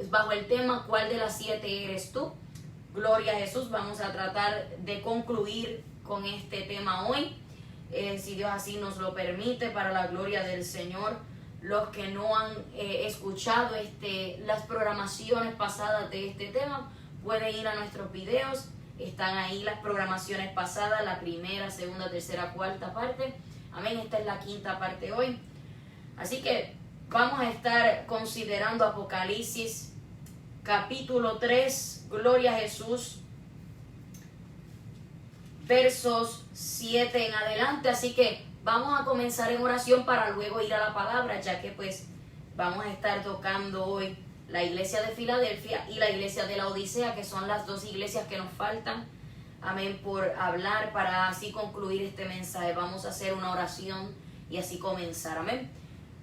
bajo el tema ¿cuál de las 7 eres tú? Gloria a Jesús. Vamos a tratar de concluir con este tema hoy, si Dios así nos lo permite, para la gloria del Señor. Los que no han escuchado las programaciones pasadas de este tema, pueden ir a nuestros videos. Están ahí las programaciones pasadas, la primera, segunda, tercera, cuarta parte. Amén. Esta es la 5ª parte hoy. Así que vamos a estar considerando Apocalipsis capítulo 3, gloria a Jesús, versos 7 en adelante. Así que vamos a comenzar en oración para luego ir a la palabra, ya que pues vamos a estar tocando hoy la iglesia de Filadelfia y la iglesia de la Odisea, que son las 2 iglesias que nos faltan, amén, por hablar, para así concluir este mensaje. Vamos a hacer una oración y así comenzar, amén.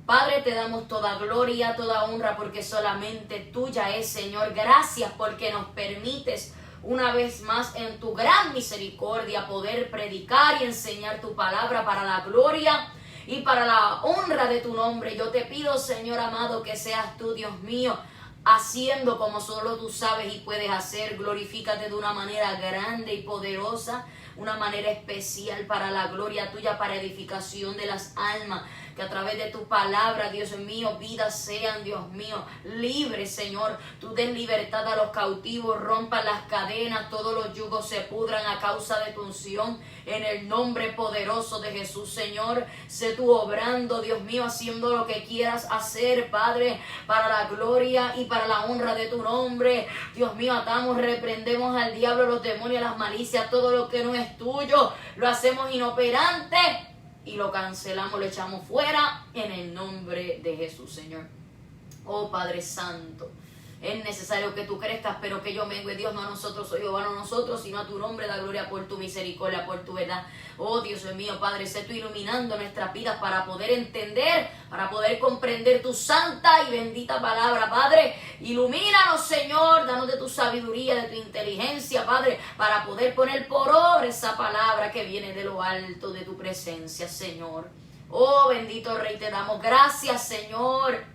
Padre, te damos toda gloria, toda honra, porque solamente tuya es, Señor. Gracias porque nos permites una vez más en tu gran misericordia poder predicar y enseñar tu palabra para la gloria y para la honra de tu nombre. Yo te pido, Señor amado, que seas tú, Dios mío, haciendo como solo tú sabes y puedes hacer. Glorifícate de una manera grande y poderosa, una manera especial para la gloria tuya, para edificación de las almas. Que a través de tu palabra, Dios mío, vidas sean, Dios mío, libres, Señor. Tú des libertad a los cautivos, rompan las cadenas, todos los yugos se pudran a causa de tu unción. En el nombre poderoso de Jesús, Señor, sé tú obrando, Dios mío, haciendo lo que quieras hacer, Padre, para la gloria y para la honra de tu nombre. Dios mío, atamos, reprendemos al diablo, los demonios, las malicias, todo lo que no es tuyo, lo hacemos inoperante y lo cancelamos, lo echamos fuera en el nombre de Jesús, Señor. Oh Padre Santo, es necesario que tú crezcas, pero que yo mengue. Dios, no a nosotros, soy Jehová, no a nosotros, sino a tu nombre da gloria por tu misericordia, por tu verdad. Oh Dios mío, Padre, sé tú iluminando nuestras vidas para poder entender, para poder comprender tu santa y bendita palabra, Padre. Ilumínanos, Señor, danos de tu sabiduría, de tu inteligencia, Padre, para poder poner por obra esa palabra que viene de lo alto de tu presencia, Señor. Oh bendito Rey, te damos gracias, Señor.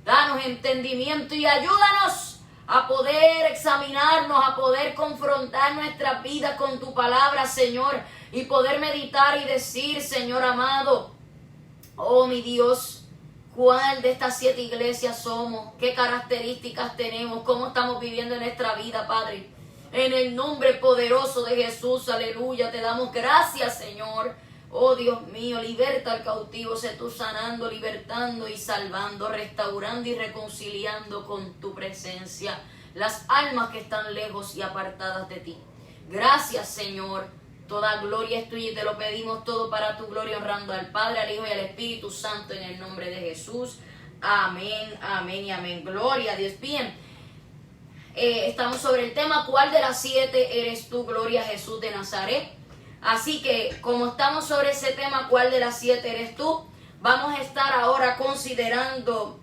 Danos entendimiento y ayúdanos a poder examinarnos, a poder confrontar nuestras vidas con tu palabra, Señor, y poder meditar y decir, Señor amado, oh mi Dios, ¿cuál de estas 7 iglesias somos? ¿Qué características tenemos? ¿Cómo estamos viviendo en nuestra vida, Padre? En el nombre poderoso de Jesús, aleluya, te damos gracias, Señor. Oh Dios mío, liberta al cautivo, sé tú sanando, libertando y salvando, restaurando y reconciliando con tu presencia las almas que están lejos y apartadas de ti. Gracias, Señor, toda gloria es tuya y te lo pedimos todo para tu gloria, honrando al Padre, al Hijo y al Espíritu Santo en el nombre de Jesús. Amén, amén y amén. Gloria a Dios. Bien, estamos sobre el tema ¿cuál de las 7 eres tú? Gloria a Jesús de Nazaret. Así que, como estamos sobre ese tema, ¿cuál de las 7 eres tú? Vamos a estar ahora considerando,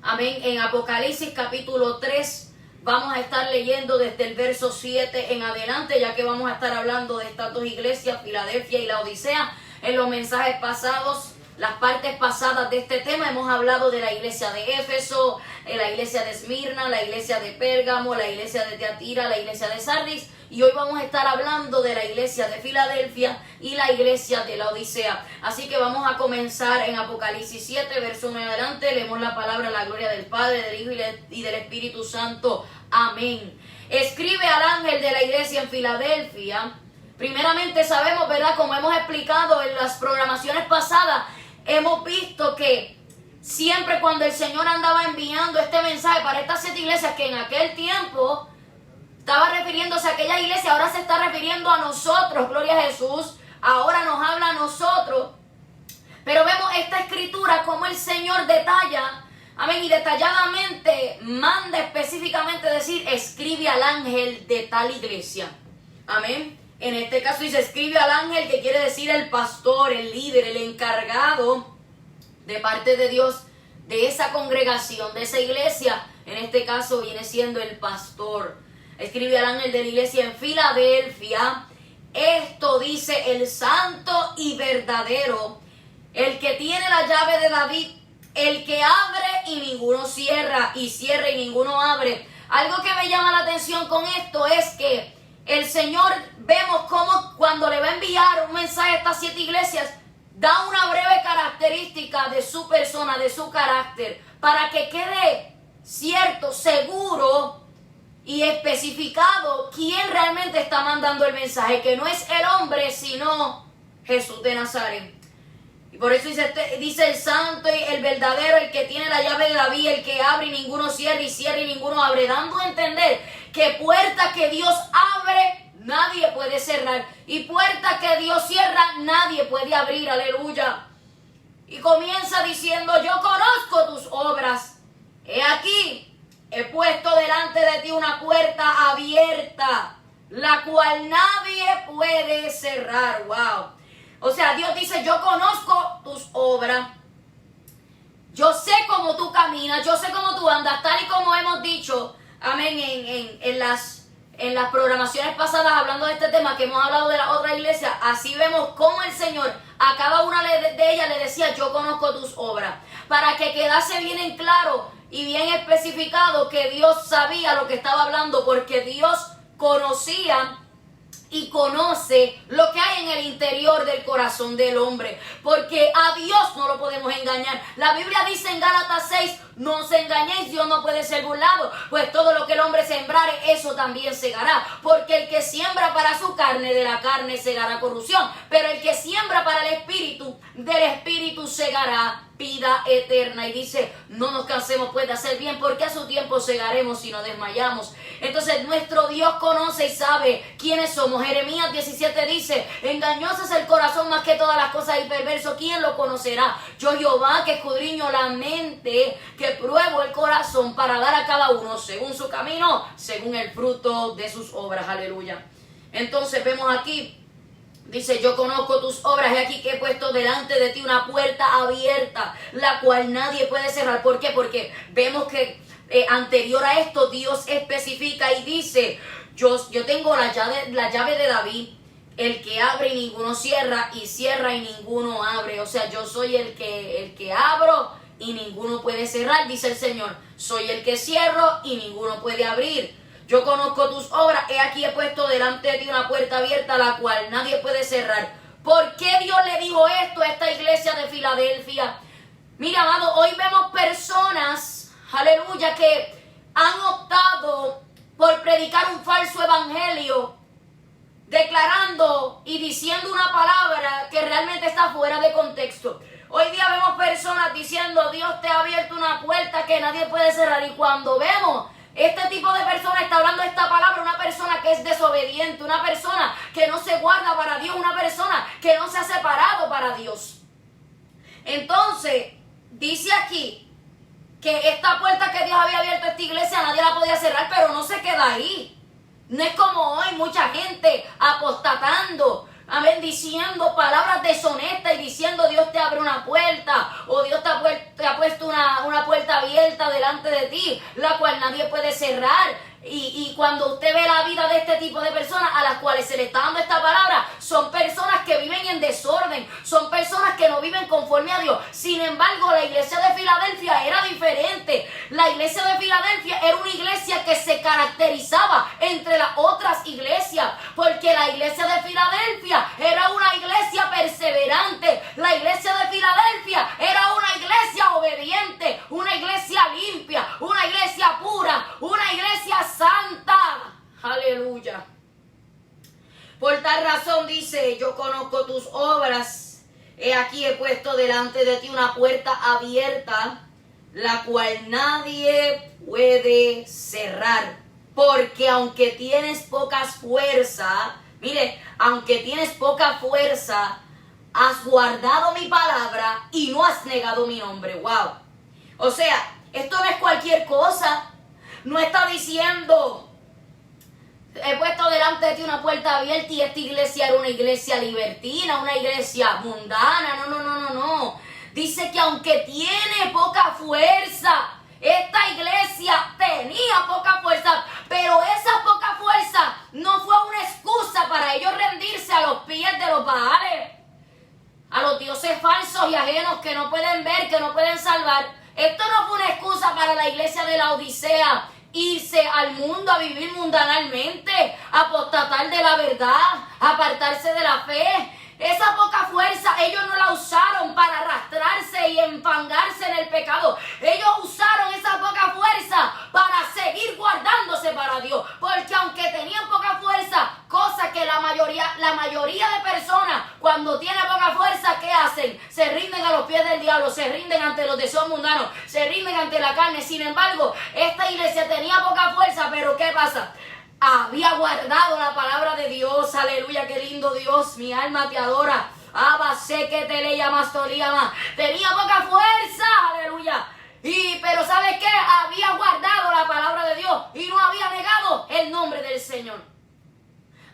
amén, en Apocalipsis capítulo 3. Vamos a estar leyendo desde el verso 7 en adelante, ya que vamos a estar hablando de estas 2 iglesias, Filadelfia y la Odisea. En los mensajes pasados, las partes pasadas de este tema, hemos hablado de la iglesia de Éfeso, la iglesia de Esmirna, la iglesia de Pérgamo, la iglesia de Teatira, la iglesia de Sardis. Y hoy vamos a estar hablando de la iglesia de Filadelfia y la iglesia de la Odisea. Así que vamos a comenzar en Apocalipsis 7, verso 1 en adelante. Leemos la palabra, la gloria del Padre, del Hijo y del Espíritu Santo. Amén. Escribe al ángel de la iglesia en Filadelfia. Primeramente sabemos, ¿verdad? Como hemos explicado en las programaciones pasadas, hemos visto que siempre cuando el Señor andaba enviando este mensaje para estas 7 iglesias, que en aquel tiempo estaba refiriéndose a aquella iglesia, ahora se está refiriendo a nosotros, gloria a Jesús, ahora nos habla a nosotros. Pero vemos esta escritura como el Señor detalla, amén, y detalladamente manda específicamente decir, escribe al ángel de tal iglesia, amén. En este caso dice, escribe al ángel, que quiere decir el pastor, el líder, el encargado de parte de Dios de esa congregación, de esa iglesia. En este caso viene siendo el pastor. Escribe al ángel de la iglesia en Filadelfia. Esto dice el santo y verdadero, el que tiene la llave de David, el que abre y ninguno cierra, y cierra y ninguno abre. Algo que me llama la atención con esto es que el Señor, vemos cómo cuando le va a enviar un mensaje a estas 7 iglesias, da una breve característica de su persona, de su carácter, para que quede cierto, seguro y especificado quién realmente está mandando el mensaje, que no es el hombre, sino Jesús de Nazaret. Y por eso dice el santo y el verdadero, el que tiene la llave de David, el que abre y ninguno cierra, y cierra y ninguno abre, dando a entender que puerta que Dios abre, nadie puede cerrar, y puerta que Dios cierra, nadie puede abrir. Aleluya. Y comienza diciendo: yo conozco tus obras. He aquí, he puesto delante de ti una puerta abierta, la cual nadie puede cerrar. Wow. O sea, Dios dice: yo conozco tus obras, yo sé cómo tú caminas, yo sé cómo tú andas, tal y como hemos dicho, amén, en las programaciones pasadas, hablando de este tema, que hemos hablado de la otra iglesia. Así vemos cómo el Señor a cada una de ellas le decía: yo conozco tus obras, para que quedase bien en claro y bien especificado que Dios sabía lo que estaba hablando, porque Dios conocía y conoce lo que hay en el interior del corazón del hombre, porque a Dios no lo podemos engañar. La Biblia dice en Gálatas 6: no os engañéis, Dios no puede ser burlado, pues todo lo que el hombre sembrare, eso también segará. Porque el que siembra para su carne, de la carne segará corrupción, pero el que siembra para el Espíritu, del Espíritu segará vida eterna. Y dice: no nos cansemos pues de hacer bien, porque a su tiempo segaremos si no desmayamos. Entonces nuestro Dios conoce y sabe quiénes somos. Jeremías 17 dice: engañoso es el corazón más que todas las cosas, y perverso, ¿quién lo conocerá? Yo, Jehová, que escudriño la mente, que pruebo el corazón, para dar a cada uno según su camino, según el fruto de sus obras. Aleluya. Entonces vemos aquí, dice: yo conozco tus obras, he aquí que he puesto delante de ti una puerta abierta, la cual nadie puede cerrar. ¿Por qué? Porque vemos que anterior a esto Dios especifica y dice: yo tengo la llave de David, el que abre y ninguno cierra, y cierra y ninguno abre. O sea, yo soy el que abro y ninguno puede cerrar, dice el Señor. Soy el que cierro y ninguno puede abrir. Yo conozco tus obras, he aquí he puesto delante de ti una puerta abierta, la cual nadie puede cerrar. ¿Por qué Dios le dijo esto a esta iglesia de Filadelfia? Mira, amado, hoy vemos personas, aleluya, que han optado por predicar un falso evangelio, declarando y diciendo una palabra que realmente está fuera de contexto. Hoy día vemos personas diciendo: Dios te ha abierto una puerta que nadie puede cerrar. Y cuando vemos este tipo de persona está hablando esta palabra, una persona que es desobediente, una persona que no se guarda para Dios, una persona que no se ha separado para Dios. Entonces, dice aquí que esta puerta que Dios había abierto a esta iglesia nadie la podía cerrar, pero no se queda ahí. No es como hoy mucha gente apostatando, amén, diciendo palabras deshonestas y diciendo: Dios te abre una puerta, o Dios te ha puesto una puerta abierta delante de ti, la cual nadie puede cerrar. Y cuando usted ve la vida de este tipo de personas a las cuales se le está dando esta palabra, son personas que viven en desorden, son personas que no viven conforme a Dios. Sin embargo, la iglesia de Filadelfia era diferente. La iglesia de Filadelfia era una iglesia que se caracterizaba entre las otras iglesias, porque la iglesia de Filadelfia era una iglesia perseverante. La iglesia de Filadelfia era una iglesia obediente, una iglesia limpia, una iglesia pura, una iglesia santa. Aleluya. Por tal razón dice: yo conozco tus obras, he aquí he puesto delante de ti una puerta abierta, la cual nadie puede cerrar. Porque aunque tienes poca fuerza, mire, aunque tienes poca fuerza, has guardado mi palabra y no has negado mi nombre. Wow. O sea, esto no es cualquier cosa. No está diciendo: he puesto delante de ti una puerta abierta y esta iglesia era una iglesia libertina, una iglesia mundana. No. Dice que aunque tiene poca fuerza, esta iglesia tenía poca fuerza, pero esa poca fuerza no fue una excusa para ellos rendirse a los pies de los Baales, a los dioses falsos y ajenos que que no pueden ver, que no pueden salvar. Esto no fue una excusa para la iglesia de la Odisea irse al mundo a vivir mundanalmente, apostatar de la verdad, apartarse de la fe. Esa poca fuerza ellos no la usaron para arrastrarse y empangarse en el pecado. Ellos usaron esa poca fuerza para seguir guardándose para Dios. Porque aunque tenían poca fuerza, cosa que la mayoría de personas cuando tienen poca fuerza, ¿qué hacen? Se rinden a los pies del diablo, se rinden ante los deseos mundanos, se rinden ante la carne. Sin embargo, esta iglesia tenía poca fuerza, pero ¿qué pasa? Había guardado la palabra de Dios. Aleluya, qué lindo Dios. Mi alma te adora. Sé que te le llamas Tolíama. Tenía poca fuerza. Aleluya. Pero ¿sabes qué? Había guardado la palabra de Dios y no había negado el nombre del Señor.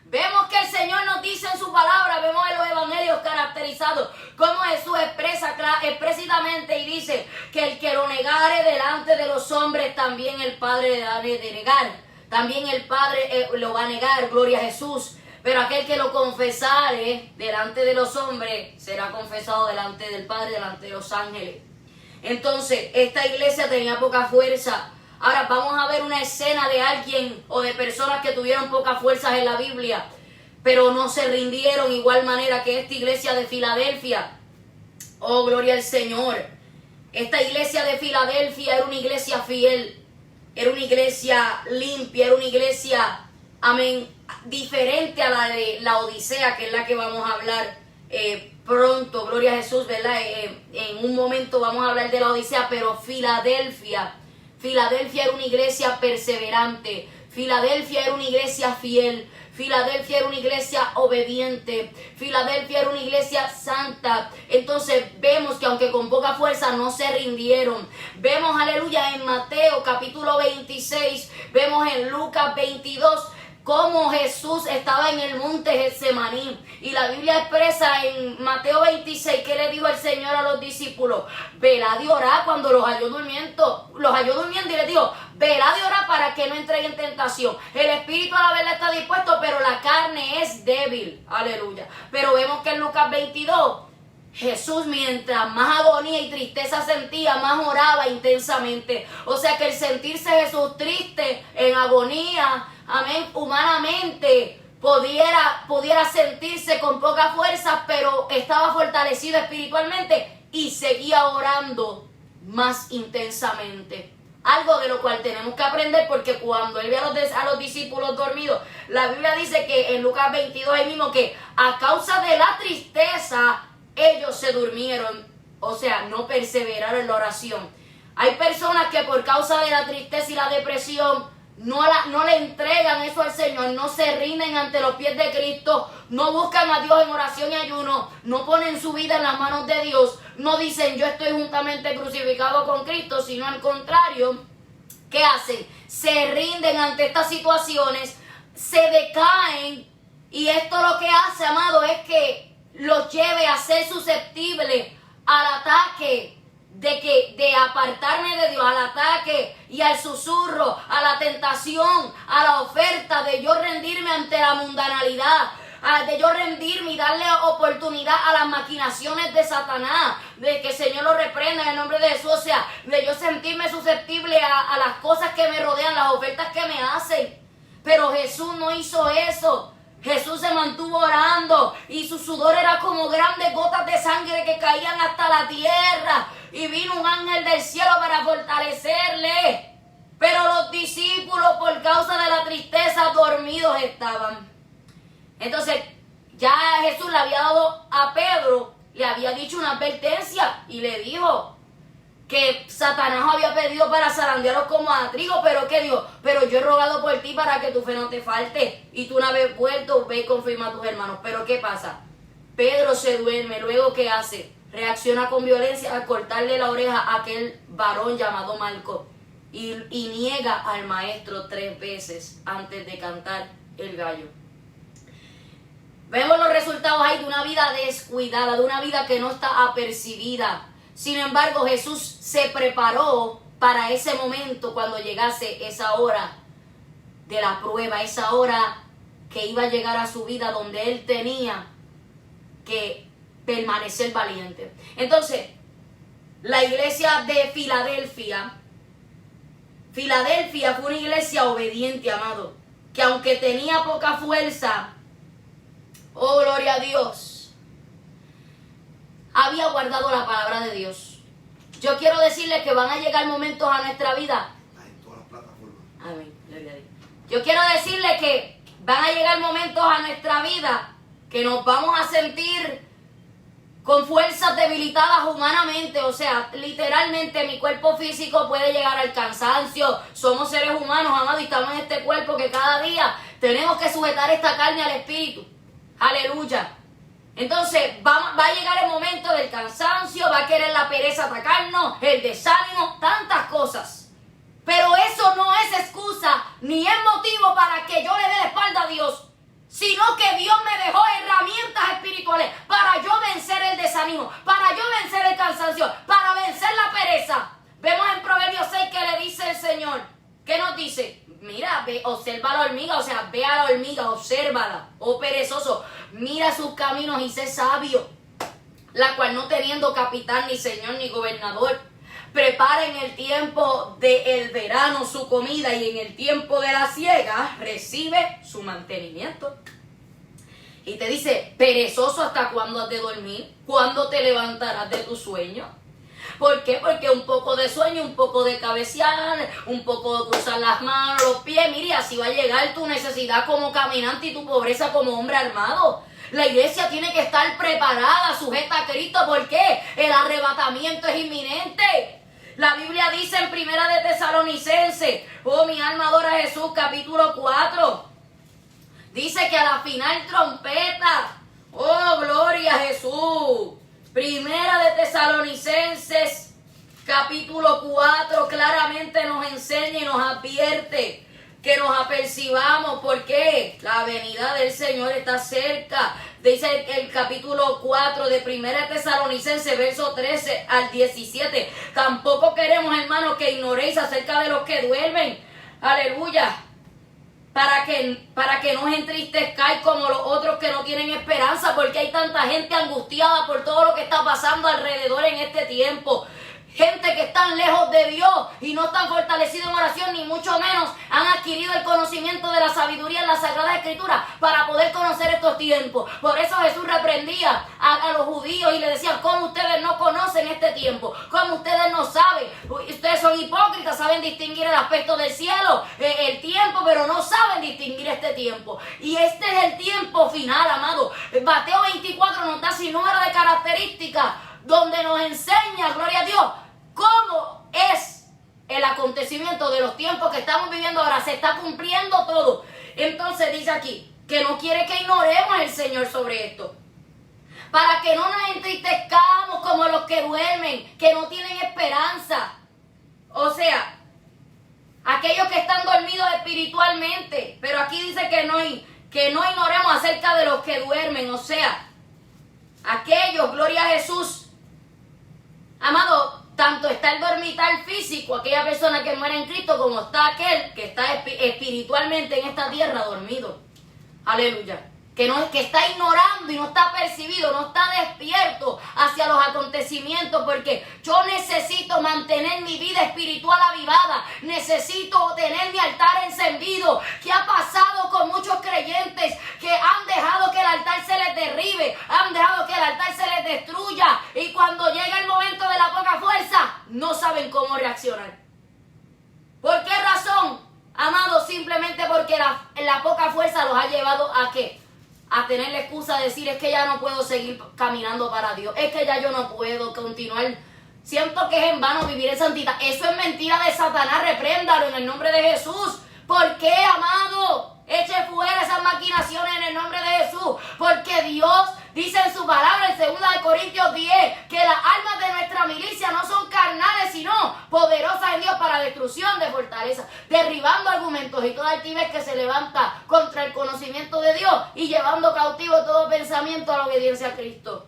Vemos que el Señor nos dice en su palabra, vemos en los evangelios caracterizados, como Jesús expresa explícitamente y dice que el que lo negare delante de los hombres, también el Padre le ha de negar. También el Padre lo va a negar, gloria a Jesús. Pero aquel que lo confesare delante de los hombres, será confesado delante del Padre, delante de los ángeles. Entonces, esta iglesia tenía poca fuerza. Ahora vamos a ver una escena de alguien o de personas que tuvieron pocas fuerzas en la Biblia, pero no se rindieron igual manera que esta iglesia de Filadelfia. Oh, gloria al Señor. Esta iglesia de Filadelfia era una iglesia fiel. Era una iglesia limpia, era una iglesia, amén, diferente a la de la Odisea, que es la que vamos a hablar pronto, gloria a Jesús, ¿verdad? En un momento vamos a hablar de la Odisea, pero Filadelfia era una iglesia perseverante, Filadelfia era una iglesia fiel, Filadelfia era una iglesia obediente, Filadelfia era una iglesia santa. Entonces vemos que aunque con poca fuerza no se rindieron. Vemos, aleluya, en Mateo capítulo 26, vemos en Lucas 22, cómo Jesús estaba en el monte Getsemaní. Y la Biblia expresa en Mateo 26 que le dijo el Señor a los discípulos: velad y orad. Cuando los halló durmiendo y les dijo: velad y orad para que no entren en tentación. El espíritu a la verdad está dispuesto, pero la carne es débil. Aleluya. Pero vemos que en Lucas 22, Jesús, mientras más agonía y tristeza sentía, más oraba intensamente. O sea que el sentirse Jesús triste, en agonía, amén, humanamente, pudiera sentirse con poca fuerza, pero estaba fortalecido espiritualmente y seguía orando más intensamente. Algo de lo cual tenemos que aprender, porque cuando él ve a los discípulos dormidos, la Biblia dice que en Lucas 22 ahí mismo que a causa de la tristeza ellos se durmieron, o sea, no perseveraron en la oración. Hay personas que por causa de la tristeza y la depresión no le entregan eso al Señor, no se rinden ante los pies de Cristo, no buscan a Dios en oración y ayuno, no ponen su vida en las manos de Dios, no dicen yo estoy juntamente crucificado con Cristo, sino al contrario. ¿Qué hacen? Se rinden ante estas situaciones, se decaen, y esto lo que hace, amado, es que los lleve a ser susceptibles al ataque de apartarme de Dios, al ataque y al susurro, a la tentación, a la oferta de yo rendirme ante la mundanalidad, de yo rendirme y darle oportunidad a las maquinaciones de Satanás, de que el Señor lo reprenda en el nombre de Jesús. O sea, de yo sentirme susceptible a las cosas que me rodean, las ofertas que me hacen. Pero Jesús no hizo eso. Jesús se mantuvo orando y su sudor era como grandes gotas de sangre que caían hasta la tierra, y vino un ángel del cielo para fortalecerle. Pero los discípulos, por causa de la tristeza, dormidos estaban. Entonces ya Jesús le había dado a Pedro, le había dicho una advertencia y le dijo que Satanás había pedido para zarandearos como a trigo, pero ¿qué dijo? Pero yo he rogado por ti para que tu fe no te falte, y tú una vez vuelto, ve y confirma a tus hermanos. Pero ¿qué pasa? Pedro se duerme. Luego ¿qué hace? Reacciona con violencia al cortarle la oreja a aquel varón llamado Marcos, y niega al maestro 3 veces antes de cantar el gallo. Vemos los resultados ahí de una vida descuidada, de una vida que no está apercibida. Sin embargo, Jesús se preparó para ese momento cuando llegase esa hora de la prueba, esa hora que iba a llegar a su vida, donde él tenía que permanecer valiente. Entonces, la iglesia de Filadelfia. Filadelfia fue una iglesia obediente, amado, que aunque tenía poca fuerza, oh gloria a Dios, había guardado la palabra de Dios. Yo quiero decirles que van a llegar momentos a nuestra vida. En todas las plataformas. Amén, gloria a Dios. Yo quiero decirles que van a llegar momentos a nuestra vida que nos vamos a sentir con fuerzas debilitadas humanamente, o sea, literalmente mi cuerpo físico puede llegar al cansancio. Somos seres humanos, amados, y estamos en este cuerpo que cada día tenemos que sujetar esta carne al espíritu. Aleluya. Entonces va a llegar el momento del cansancio, va a querer la pereza atacarnos, el desánimo, tantas cosas. Pero eso no es excusa ni es motivo para que yo le dé la espalda a Dios, sino que Dios me dejó herramientas espirituales para yo vencer el desánimo, para yo vencer el cansancio, para vencer la pereza. Vemos en Proverbios 6 que le dice el Señor, ¿qué nos dice? Mira, ve, observa a la hormiga, o sea, ve a la hormiga, obsérvala, oh perezoso, mira sus caminos y sé sabio, la cual no teniendo capitán, ni señor, ni gobernador, prepara en el tiempo del verano su comida y en el tiempo de la siega recibe su mantenimiento. Y te dice, perezoso, ¿hasta cuándo has de dormir? ¿Cuándo te levantarás de tu sueño? ¿Por qué? Porque un poco de sueño, un poco de cabecear, un poco de cruzar las manos, los pies. Mire, así va a llegar tu necesidad como caminante y tu pobreza como hombre armado. La iglesia tiene que estar preparada, sujeta a Cristo. ¿Por qué? El arrebatamiento es inminente. La Biblia dice en Primera de Tesalonicenses, oh mi alma adora a Jesús, capítulo 4. Dice que a la final trompeta, oh gloria a Jesús. Primera de Tesalonicenses, capítulo 4, claramente nos enseña y nos advierte que nos apercibamos. ¿Por qué? La venida del Señor está cerca. Dice el capítulo 4 de Primera de Tesalonicenses, verso 13 al 17. Tampoco queremos, hermanos, que ignoréis acerca de los que duermen. Aleluya. Para que no os entristezcáis como los otros que no tienen esperanza, porque hay tanta gente angustiada por todo lo que está pasando alrededor en este tiempo. Gente que están lejos de Dios y no están fortalecidos en oración, ni mucho menos han adquirido el conocimiento de la sabiduría en la Sagrada Escritura para poder conocer estos tiempos. Por eso Jesús reprendía a los judíos y le decía, ¿cómo ustedes no conocen este tiempo? ¿Cómo ustedes no saben? Ustedes son hipócritas, saben distinguir el aspecto del cielo, el tiempo, pero no saben distinguir este tiempo. Y este es el tiempo final, amado. Mateo 24 nos da sin número de características donde nos enseña, gloria a Dios, cómo es el acontecimiento de los tiempos que estamos viviendo ahora. Se está cumpliendo todo. Entonces dice aquí que no quiere que ignoremos el Señor sobre esto, para que no nos entristezcamos como los que duermen, que no tienen esperanza. O sea, aquellos que están dormidos espiritualmente. Pero aquí dice que no ignoremos acerca de los que duermen. O sea, aquellos, gloria a Jesús, amado, tanto está el dormitar físico, aquella persona que muere en Cristo, como está aquel que está espiritualmente en esta tierra dormido. Aleluya. Que está ignorando y no está percibido, no está despierto hacia los acontecimientos, porque yo necesito mantener mi vida espiritual avivada, necesito tener mi altar encendido. ¿Qué ha pasado con muchos creyentes que han dejado que el altar se les derribe, han dejado que el altar se les destruya, y cuando llega el momento de la poca fuerza, no saben cómo reaccionar? ¿Por qué razón, amados? Simplemente porque la poca fuerza los ha llevado ¿a qué? A tener la excusa de decir, es que ya no puedo seguir caminando para Dios, es que ya yo no puedo continuar, siento que es en vano vivir en santidad. Eso es mentira de Satanás, repréndalo en el nombre de Jesús. ¿Por qué, amado? Eche fuera esas maquinaciones en el nombre de Jesús, porque Dios dice en su palabra en 2 Corintios 10 que las armas de nuestra milicia no son carnales, sino poderosas en Dios para destrucción de fortaleza, derribando argumentos y toda altivez que se levanta contra el conocimiento de Dios y llevando cautivo todo pensamiento a la obediencia a Cristo,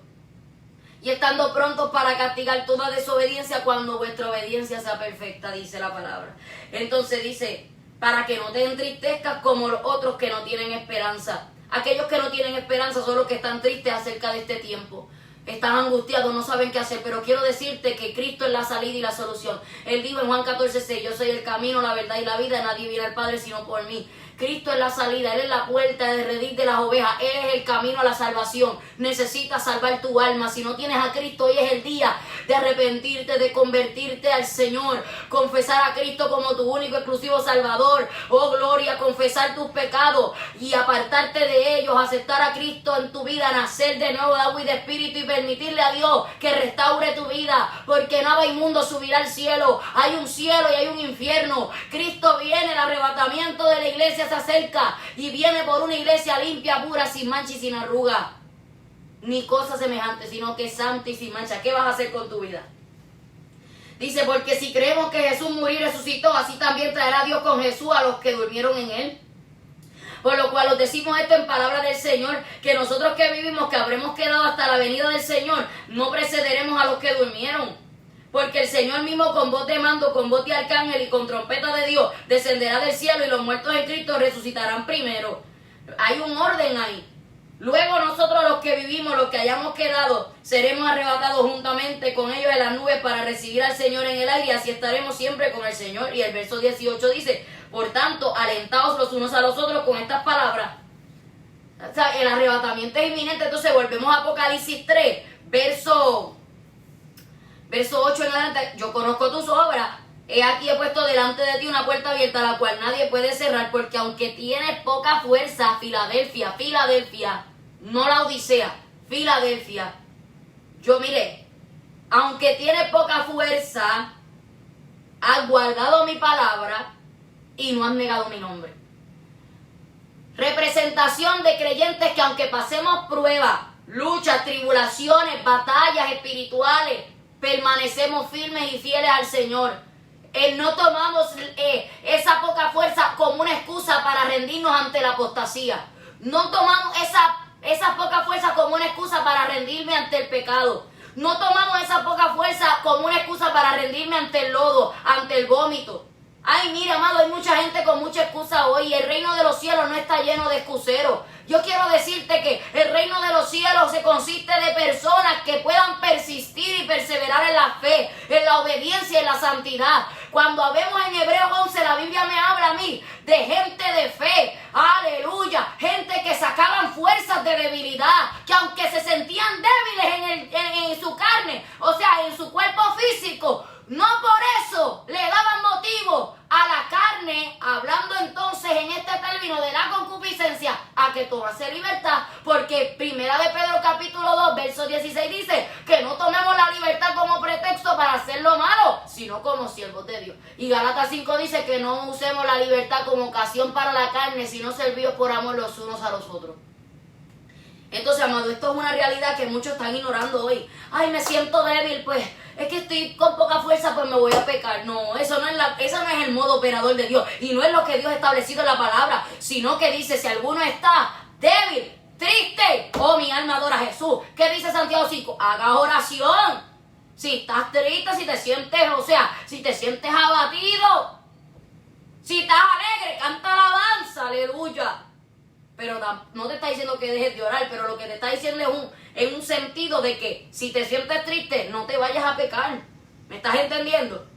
y estando prontos para castigar toda desobediencia cuando vuestra obediencia sea perfecta, dice la palabra. Entonces dice, para que no te entristezcas como los otros que no tienen esperanza. Aquellos que no tienen esperanza son los que están tristes acerca de este tiempo. están angustiados, no saben qué hacer, pero quiero decirte que Cristo es la salida y la solución. Él dijo en Juan 14:6, yo soy el camino, la verdad y la vida, nadie viene al Padre sino por mí. Cristo es la salida, Él es la puerta de redil de las ovejas, Él es el camino a la salvación. Necesitas salvar tu alma. Si no tienes a Cristo, hoy es el día de arrepentirte, de convertirte al Señor, confesar a Cristo como tu único exclusivo Salvador. Oh gloria, confesar tus pecados y apartarte de ellos, aceptar a Cristo en tu vida, nacer de nuevo de agua y de espíritu y permitirle a Dios que restaure tu vida, porque nada inmundo subirá al cielo. Hay un cielo y hay un infierno. Cristo viene, el arrebatamiento de la iglesia se acerca y viene por una iglesia limpia, pura, sin mancha y sin arruga, ni cosa semejante, sino que santa y sin mancha. ¿Qué vas a hacer con tu vida? Dice, porque si creemos que Jesús murió y resucitó, así también traerá Dios con Jesús a los que durmieron en Él. Por lo cual os decimos esto en palabra del Señor, que nosotros que vivimos, que habremos quedado hasta la venida del Señor, no precederemos a los que durmieron. Porque el Señor mismo con voz de mando, con voz de arcángel y con trompeta de Dios descenderá del cielo y los muertos en Cristo resucitarán primero. Hay un orden ahí. Luego nosotros los que vivimos, los que hayamos quedado, seremos arrebatados juntamente con ellos en las nubes para recibir al Señor en el aire y así estaremos siempre con el Señor. Y el verso 18 dice, por tanto, alentaos los unos a los otros con estas palabras. O sea, el arrebatamiento es inminente. Entonces volvemos a Apocalipsis 3, verso 8 en adelante. Yo conozco tus obras. He aquí he puesto delante de ti una puerta abierta, la cual nadie puede cerrar, porque aunque tienes poca fuerza, Filadelfia, no la Odisea, Filadelfia. Yo miré, aunque tienes poca fuerza, has guardado mi palabra y no has negado mi nombre. Representación de creyentes que aunque pasemos pruebas, luchas, tribulaciones, batallas espirituales, permanecemos firmes y fieles al Señor. No tomamos esa poca fuerza como una excusa para rendirnos ante la apostasía. No tomamos esa poca fuerza como una excusa para rendirme ante el pecado. No tomamos esa poca fuerza como una excusa para rendirme ante el lodo, ante el vómito. Ay, mira, amado, hay mucha gente con mucha excusa hoy. El reino de los cielos no está lleno de excuseros. Yo quiero decirte que el reino de los cielos se consiste de personas que puedan persistir y perseverar en la fe, en la obediencia y en la santidad. Cuando vemos en Hebreos 11, la Biblia me habla a mí de gente de fe, aleluya, gente que sacaban fuerzas de debilidad, que aunque se sentían débiles en su carne, o sea, en su cuerpo físico, no por eso le daban motivo a la carne, hablando entonces en este término de la concupiscencia, a que tomase libertad, porque Primera de Pedro capítulo 2, verso 16 dice que no tomemos la libertad como pretexto para hacer lo malo, sino como siervos de Dios. Y Gálatas 5 dice que no usemos la libertad como ocasión para la carne, sino servidos por amor los unos a los otros. Entonces, amado, esto es una realidad que muchos están ignorando hoy. Ay, me siento débil, pues es que estoy con poca fuerza, pues me voy a pecar. No, eso no es el modo operador de Dios. Y no es lo que Dios ha establecido en la palabra, sino que dice, si alguno está débil, triste, oh, mi alma adora a Jesús. ¿Qué dice Santiago 5? Haga oración. Si estás triste, si te sientes abatido, si estás alegre, canta alabanza, aleluya. Pero no te está diciendo que dejes de orar, pero lo que te está diciendo es en un sentido de que si te sientes triste, no te vayas a pecar. ¿Me estás entendiendo?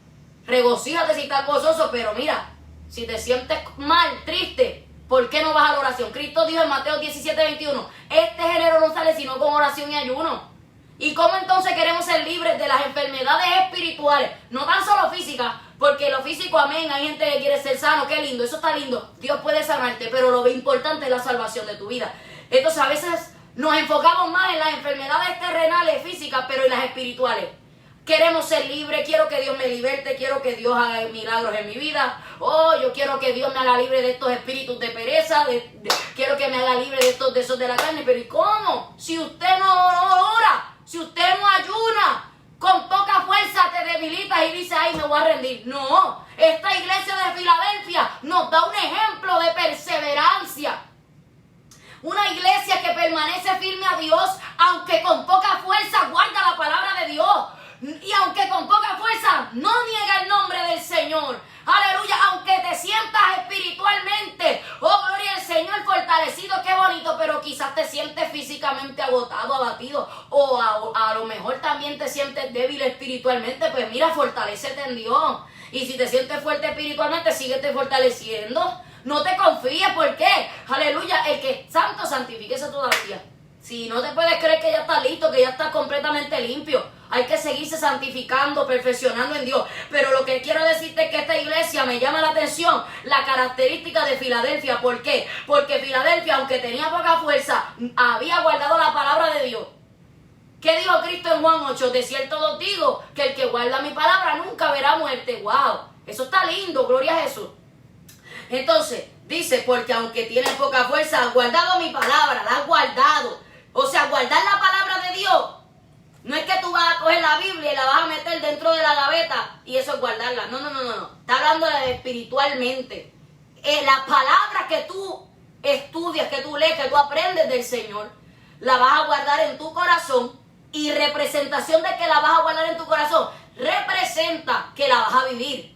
Regocíjate si estás gozoso, pero mira, si te sientes mal, triste, ¿por qué no vas a la oración? Cristo dijo en Mateo 17:21, este género no sale sino con oración y ayuno. ¿Y cómo entonces queremos ser libres de las enfermedades espirituales? No tan solo físicas, porque lo físico, amén, hay gente que quiere ser sano, qué lindo, eso está lindo, Dios puede sanarte, pero lo importante es la salvación de tu vida. Entonces a veces nos enfocamos más en las enfermedades terrenales, físicas, pero en las espirituales. Queremos ser libres, quiero que Dios me liberte, quiero que Dios haga milagros en mi vida. Oh, yo quiero que Dios me haga libre de estos espíritus de pereza, quiero que me haga libre de estos deseos de la carne. Pero ¿y cómo? Si usted no ora, si usted no ayuna, con poca fuerza te debilitas y dices, ay, me voy a rendir. No, esta iglesia de Filadelfia nos da un ejemplo de perseverancia. Una iglesia que permanece firme a Dios, aunque con poca fuerza guarda la palabra de Dios. Y aunque con poca fuerza no niega el nombre del Señor. Aleluya, aunque te sientas espiritualmente, oh gloria al Señor, fortalecido, qué bonito, pero quizás quizás te sientes físicamente agotado, abatido, o a lo mejor también te sientes débil espiritualmente, pues mira, fortalécete en Dios. Y si te sientes fuerte espiritualmente, síguete fortaleciendo. No te confíes, ¿por qué? Aleluya, el que es santo, santifíquese todavía. Si no te puedes creer que ya está listo, que ya está completamente limpio, hay que seguirse santificando, perfeccionando en Dios. Pero lo que quiero decirte es que esta iglesia me llama la atención, la característica de Filadelfia. ¿Por qué? Porque Filadelfia, aunque tenía poca fuerza, había guardado la palabra de Dios. ¿Qué dijo Cristo en Juan 8? De cierto os digo que el que guarda mi palabra nunca verá muerte. ¡Wow! Eso está lindo, gloria a Jesús. Entonces, dice, porque aunque tiene poca fuerza, has guardado mi palabra, la has guardado. O sea, guardar la palabra de Dios no es que tú vas a coger la Biblia y la vas a meter dentro de la gaveta y eso es guardarla. No. Está hablando de espiritualmente. La palabra que tú estudias, que tú lees, que tú aprendes del Señor, la vas a guardar en tu corazón. Y representación de que la vas a guardar en tu corazón representa que la vas a vivir.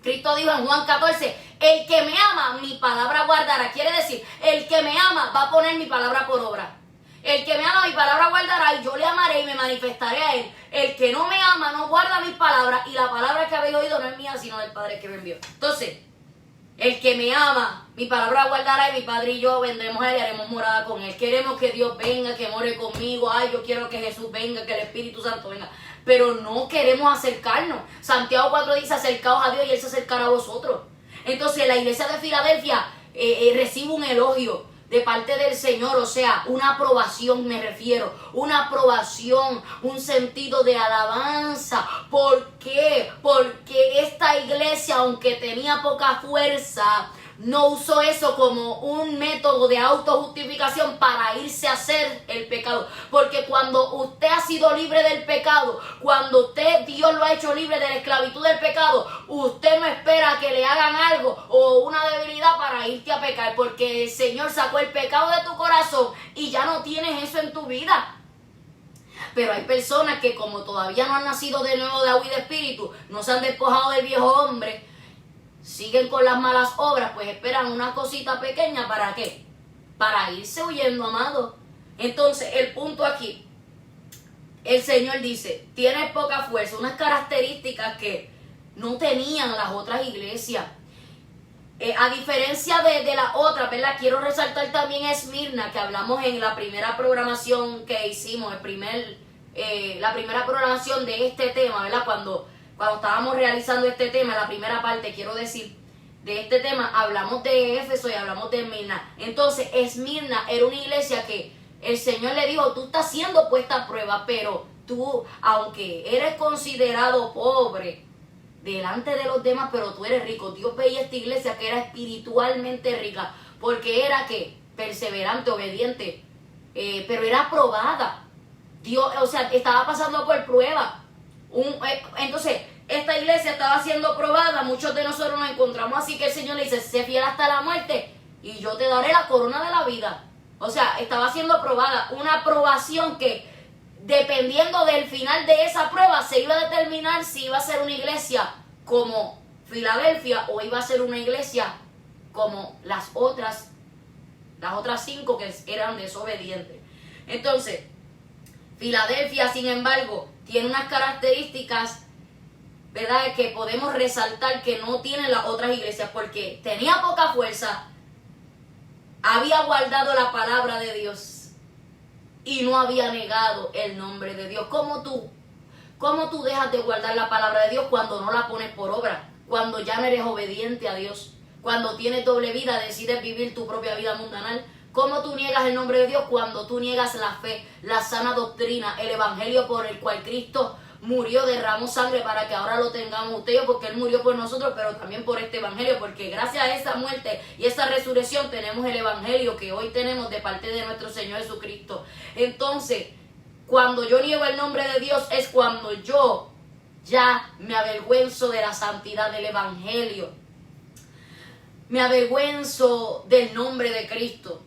Cristo dijo en Juan 14, el que me ama, mi palabra guardará. Quiere decir, el que me ama va a poner mi palabra por obra. El que me ama, mi palabra guardará y yo le amaré y me manifestaré a él. El que no me ama, no guarda mis palabras y la palabra que habéis oído no es mía, sino del Padre que me envió. Entonces, el que me ama, mi palabra guardará y mi Padre y yo vendremos a él y haremos morada con él. Queremos que Dios venga, que more conmigo. Ay, yo quiero que Jesús venga, que el Espíritu Santo venga. Pero no queremos acercarnos. Santiago 4 dice, acercaos a Dios y Él se acercará a vosotros. Entonces la iglesia de Filadelfia recibe un elogio de parte del Señor, o sea, una aprobación me refiero, una aprobación, un sentido de alabanza. ¿Por qué? Porque esta iglesia, aunque tenía poca fuerza, no usó eso como un método de autojustificación para irse a hacer el pecado. Porque cuando usted ha sido libre del pecado, cuando Dios lo ha hecho libre de la esclavitud del pecado, usted no espera que le hagan algo o una debilidad para irte a pecar. Porque el Señor sacó el pecado de tu corazón y ya no tienes eso en tu vida. Pero hay personas que como todavía no han nacido de nuevo de agua y de espíritu, no se han despojado del viejo hombre, siguen con las malas obras, pues esperan una cosita pequeña, ¿para qué? Para irse huyendo, amado. Entonces, el punto aquí, el Señor dice, tienes poca fuerza, unas características que no tenían las otras iglesias. A diferencia de la otra, ¿verdad? Quiero resaltar también a Esmirna, que hablamos en la primera programación que hicimos, la primera programación de este tema, ¿verdad? Cuando estábamos realizando este tema, la primera parte, quiero decir, de este tema, hablamos de Éfeso y hablamos de Esmirna. Entonces, Esmirna era una iglesia que el Señor le dijo, tú estás siendo puesta a prueba, pero tú, aunque eres considerado pobre delante de los demás, pero tú eres rico. Dios veía esta iglesia que era espiritualmente rica, porque era que perseverante, obediente, pero era aprobada. Dios, o sea, estaba pasando por prueba. Entonces, esta iglesia estaba siendo probada, muchos de nosotros nos encontramos así que el Señor le dice, sé fiel hasta la muerte y yo te daré la corona de la vida. O sea, estaba siendo probada, una aprobación que dependiendo del final de esa prueba se iba a determinar si iba a ser una iglesia como Filadelfia o iba a ser una iglesia como las otras 5 que eran desobedientes. Entonces, Filadelfia, sin embargo, tiene unas características, ¿verdad?, que podemos resaltar que no tienen las otras iglesias, porque tenía poca fuerza, había guardado la palabra de Dios y no había negado el nombre de Dios. ¿Cómo tú dejas de guardar la palabra de Dios cuando no la pones por obra? Cuando ya no eres obediente a Dios, cuando tienes doble vida, decides vivir tu propia vida mundanal. ¿Cómo tú niegas el nombre de Dios cuando tú niegas la fe, la sana doctrina, el evangelio por el cual Cristo murió, derramó sangre para que ahora lo tengamos usted y yo, porque Él murió por nosotros, pero también por este evangelio, porque gracias a esa muerte y esa resurrección tenemos el evangelio que hoy tenemos de parte de nuestro Señor Jesucristo? Entonces, cuando yo niego el nombre de Dios es cuando yo ya me avergüenzo de la santidad del evangelio, me avergüenzo del nombre de Cristo.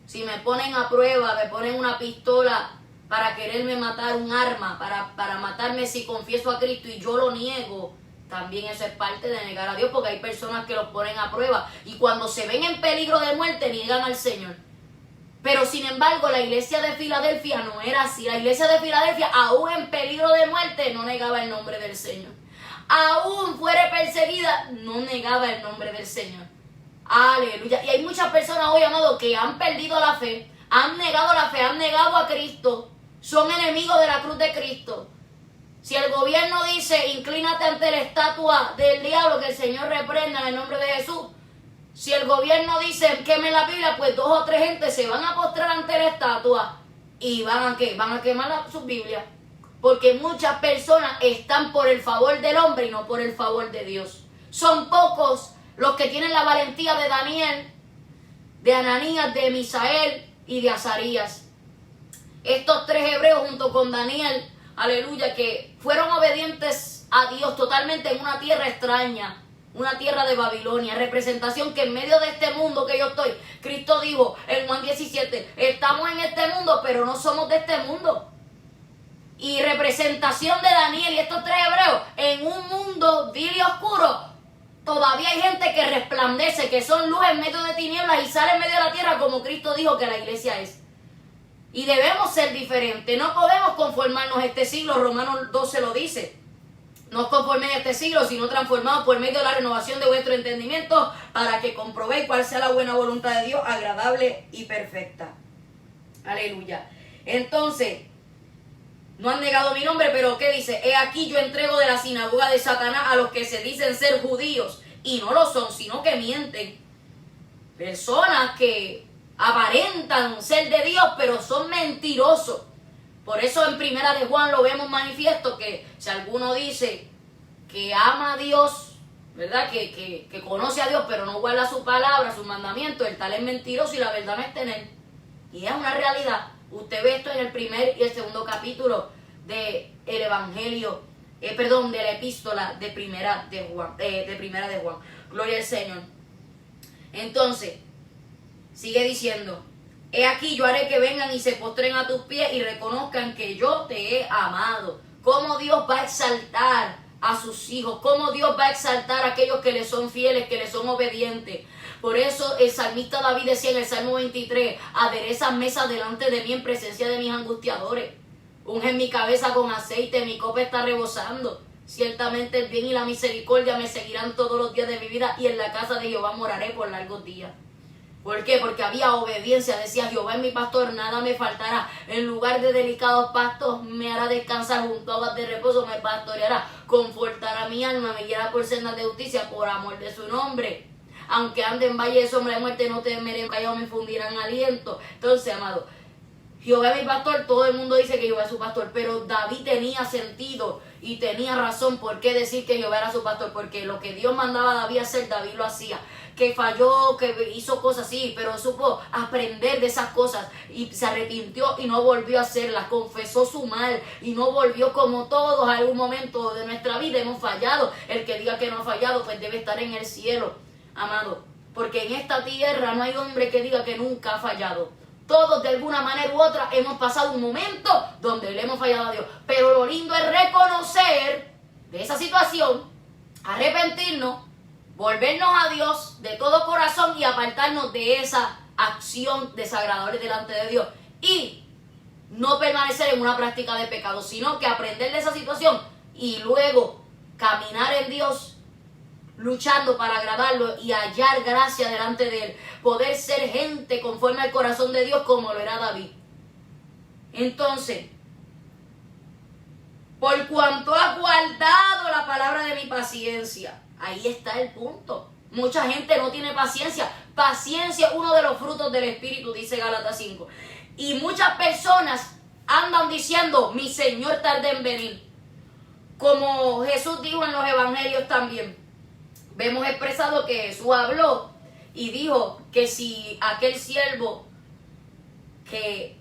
Si me ponen a prueba, me ponen una pistola para quererme matar, un arma para matarme si confieso a Cristo y yo lo niego, también eso es parte de negar a Dios, porque hay personas que los ponen a prueba y cuando se ven en peligro de muerte niegan al Señor. Pero sin embargo, la iglesia de Filadelfia no era así. La iglesia de Filadelfia, aún en peligro de muerte, no negaba el nombre del Señor. Aún fuera perseguida, no negaba el nombre del Señor. Aleluya. Y hay muchas personas hoy, amados, que han perdido la fe, han negado la fe, han negado a Cristo, son enemigos de la cruz de Cristo. Si el gobierno dice, inclínate ante la estatua del diablo, que el Señor reprenda en el nombre de Jesús. Si el gobierno dice, queme la Biblia, pues 2 o 3 gente se van a postrar ante la estatua y van a ¿qué? Van a quemar sus Biblias. Porque muchas personas están por el favor del hombre y no por el favor de Dios. Son pocos los que tienen la valentía de Daniel, de Ananías, de Misael y de Azarías. Estos 3 hebreos junto con Daniel, aleluya, que fueron obedientes a Dios totalmente en una tierra extraña, una tierra de Babilonia, representación que en medio de este mundo que yo estoy, Cristo dijo en Juan 17, estamos en este mundo, pero no somos de este mundo. Y representación de Daniel y estos 3 hebreos, en un mundo vil y oscuro, todavía hay gente que resplandece, que son luz en medio de tinieblas y sale en medio de la tierra, como Cristo dijo que la iglesia es. Y debemos ser diferentes, no podemos conformarnos a este siglo, Romanos 12 lo dice. No os conforméis a este siglo, sino transformados por medio de la renovación de vuestro entendimiento, para que comprobéis cuál sea la buena voluntad de Dios, agradable y perfecta. Aleluya. Entonces, no han negado mi nombre, pero ¿qué dice? He aquí yo entrego de la sinagoga de Satanás a los que se dicen ser judíos, y no lo son, sino que mienten. Personas que aparentan ser de Dios, pero son mentirosos. Por eso en Primera de Juan lo vemos manifiesto, que si alguno dice que ama a Dios, ¿verdad? Que conoce a Dios, pero no guarda su palabra, sus mandamientos, el tal es mentiroso y la verdad no está en él. Y es una realidad. Usted ve esto en el primer y el segundo capítulo del Evangelio, de la epístola de Primera de Juan. Gloria al Señor. Entonces, sigue diciendo, he aquí yo haré que vengan y se postren a tus pies y reconozcan que yo te he amado. Cómo Dios va a exaltar a sus hijos, cómo Dios va a exaltar a aquellos que le son fieles, que le son obedientes. Por eso el salmista David decía en el Salmo 23, aderezas mesas delante de mí en presencia de mis angustiadores. Unge mi cabeza con aceite, mi copa está rebosando. Ciertamente el bien y la misericordia me seguirán todos los días de mi vida y en la casa de Jehová moraré por largos días. ¿Por qué? Porque había obediencia. Decía, Jehová es mi pastor, nada me faltará. En lugar de delicados pastos me hará descansar, junto a aguas de reposo me pastoreará. Confortará mi alma, me guiará por sendas de justicia, por amor de su nombre. Aunque ande en valle de sombra de muerte, no temeré, callados me infundirán aliento. Entonces, amado, Jehová es mi pastor, todo el mundo dice que Jehová es su pastor, pero David tenía sentido y tenía razón por qué decir que Jehová era su pastor, porque lo que Dios mandaba a David hacer, David lo hacía. Que falló, que hizo cosas así, pero supo aprender de esas cosas y se arrepintió y no volvió a hacerlas, confesó su mal y no volvió, como todos en algún momento de nuestra vida hemos fallado. El que diga que no ha fallado, pues debe estar en el cielo, amado, porque en esta tierra no hay hombre que diga que nunca ha fallado. Todos de alguna manera u otra hemos pasado un momento donde le hemos fallado a Dios, pero lo lindo es reconocer de esa situación, arrepentirnos, volvernos a Dios de todo corazón y apartarnos de esa acción desagradable delante de Dios y no permanecer en una práctica de pecado, sino que aprender de esa situación y luego caminar en Dios luchando para agradarlo y hallar gracia delante de Él, poder ser gente conforme al corazón de Dios como lo era David. Entonces, por cuanto has guardado la palabra de mi paciencia, ahí está el punto. Mucha gente no tiene paciencia. Paciencia es uno de los frutos del Espíritu, dice Gálatas 5. Y muchas personas andan diciendo, mi Señor tarda en venir. Como Jesús dijo en los evangelios también. Vemos expresado que Jesús habló y dijo que si aquel siervo que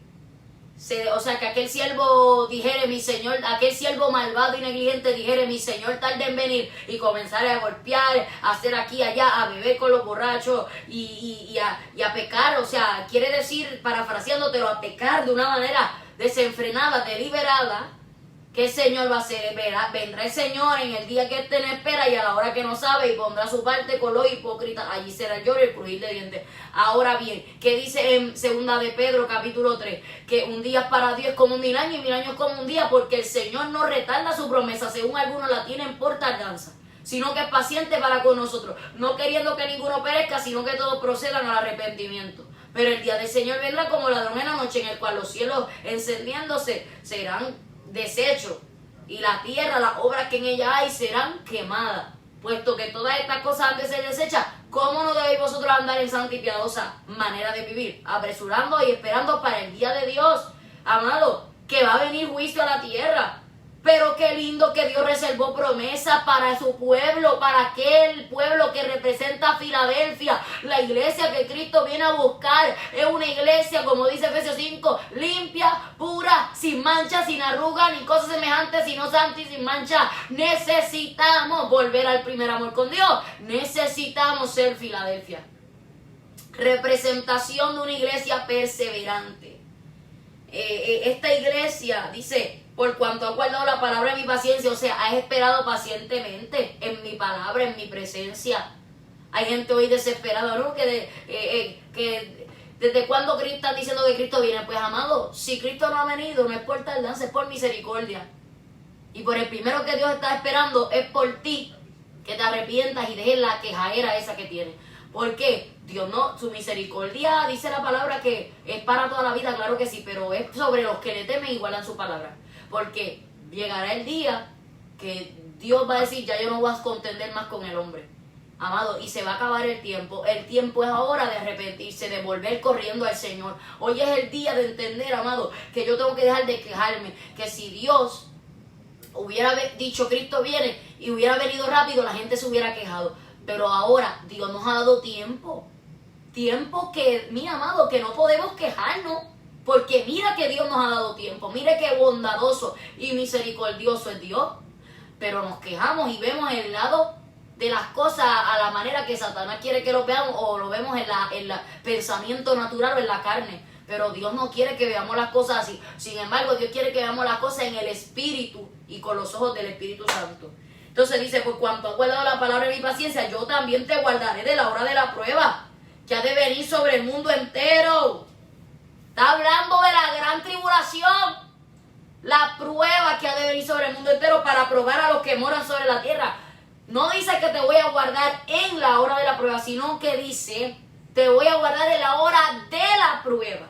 aquel siervo dijere mi Señor, aquel siervo malvado y negligente dijere mi Señor tarde en venir y comenzar a golpear, a hacer aquí y allá, a beber con los borrachos y a pecar, o sea, quiere decir, parafraseándotelo, a pecar de una manera desenfrenada, deliberada, ¿Qué el Señor va a hacer? Vendrá el Señor en el día que éste no espera y a la hora que no sabe, y pondrá su parte con los hipócritas. Allí será el lloro y el crujir de dientes. Ahora bien, ¿qué dice en 2 de Pedro capítulo 3? Que un día para Dios es como 1000 años y 1000 años es como un día, porque el Señor no retarda su promesa, según algunos la tienen por tardanza, sino que es paciente para con nosotros, no queriendo que ninguno perezca, sino que todos procedan al arrepentimiento. Pero el día del Señor vendrá como ladrón en la noche, en el cual los cielos encendiéndose serán deshechos, y la tierra, las obras que en ella hay, serán quemadas. Puesto que todas estas cosas han de ser deshechas, ¿cómo no debéis vosotros andar en santa y piadosa manera de vivir? Apresurando y esperando para el día de Dios, amado, que va a venir juicio a la tierra. Pero qué lindo que Dios reservó promesas para su pueblo, para aquel pueblo que representa a Filadelfia. La iglesia que Cristo viene a buscar es una iglesia, como dice Efesios 5, limpia, pura, sin mancha, sin arruga, ni cosas semejantes, sino santa y sin mancha. Necesitamos volver al primer amor con Dios. Necesitamos ser Filadelfia. Representación de una iglesia perseverante. Esta iglesia dice: por cuanto ha guardado la palabra de mi paciencia, o sea, has esperado pacientemente en mi palabra, en mi presencia. Hay gente hoy desesperada, ¿no? Que desde cuándo Cristo está diciendo que Cristo viene. Pues, amado, si Cristo no ha venido, no es por tardanza, es por misericordia. Y por el primero que Dios está esperando es por ti, que te arrepientas y dejes la quejadera esa que tienes. ¿Por qué? Dios no, su misericordia, dice la palabra que es para toda la vida, claro que sí, pero es sobre los que le temen y guardan su palabra. Porque llegará el día que Dios va a decir: ya yo no voy a contender más con el hombre, amado, y se va a acabar el tiempo. El tiempo es ahora de arrepentirse, de volver corriendo al Señor. Hoy es el día de entender, amado, que yo tengo que dejar de quejarme, que si Dios hubiera dicho Cristo viene y hubiera venido rápido, la gente se hubiera quejado. Pero ahora Dios nos ha dado tiempo que, mi amado, que no podemos quejarnos, porque mira que Dios nos ha dado tiempo, mire qué bondadoso y misericordioso es Dios. Pero nos quejamos y vemos el lado de las cosas a la manera que Satanás quiere que lo veamos, o lo vemos en el pensamiento natural o en la carne. Pero Dios no quiere que veamos las cosas así. Sin embargo, Dios quiere que veamos las cosas en el Espíritu y con los ojos del Espíritu Santo. Entonces dice: por cuanto has guardado la palabra de mi paciencia, yo también te guardaré de la hora de la prueba, que ha de venir sobre el mundo entero. Está hablando de la gran tribulación, la prueba que ha de venir sobre el mundo entero para probar a los que moran sobre la tierra. No dice que te voy a guardar en la hora de la prueba, sino que dice: te voy a guardar en la hora de la prueba.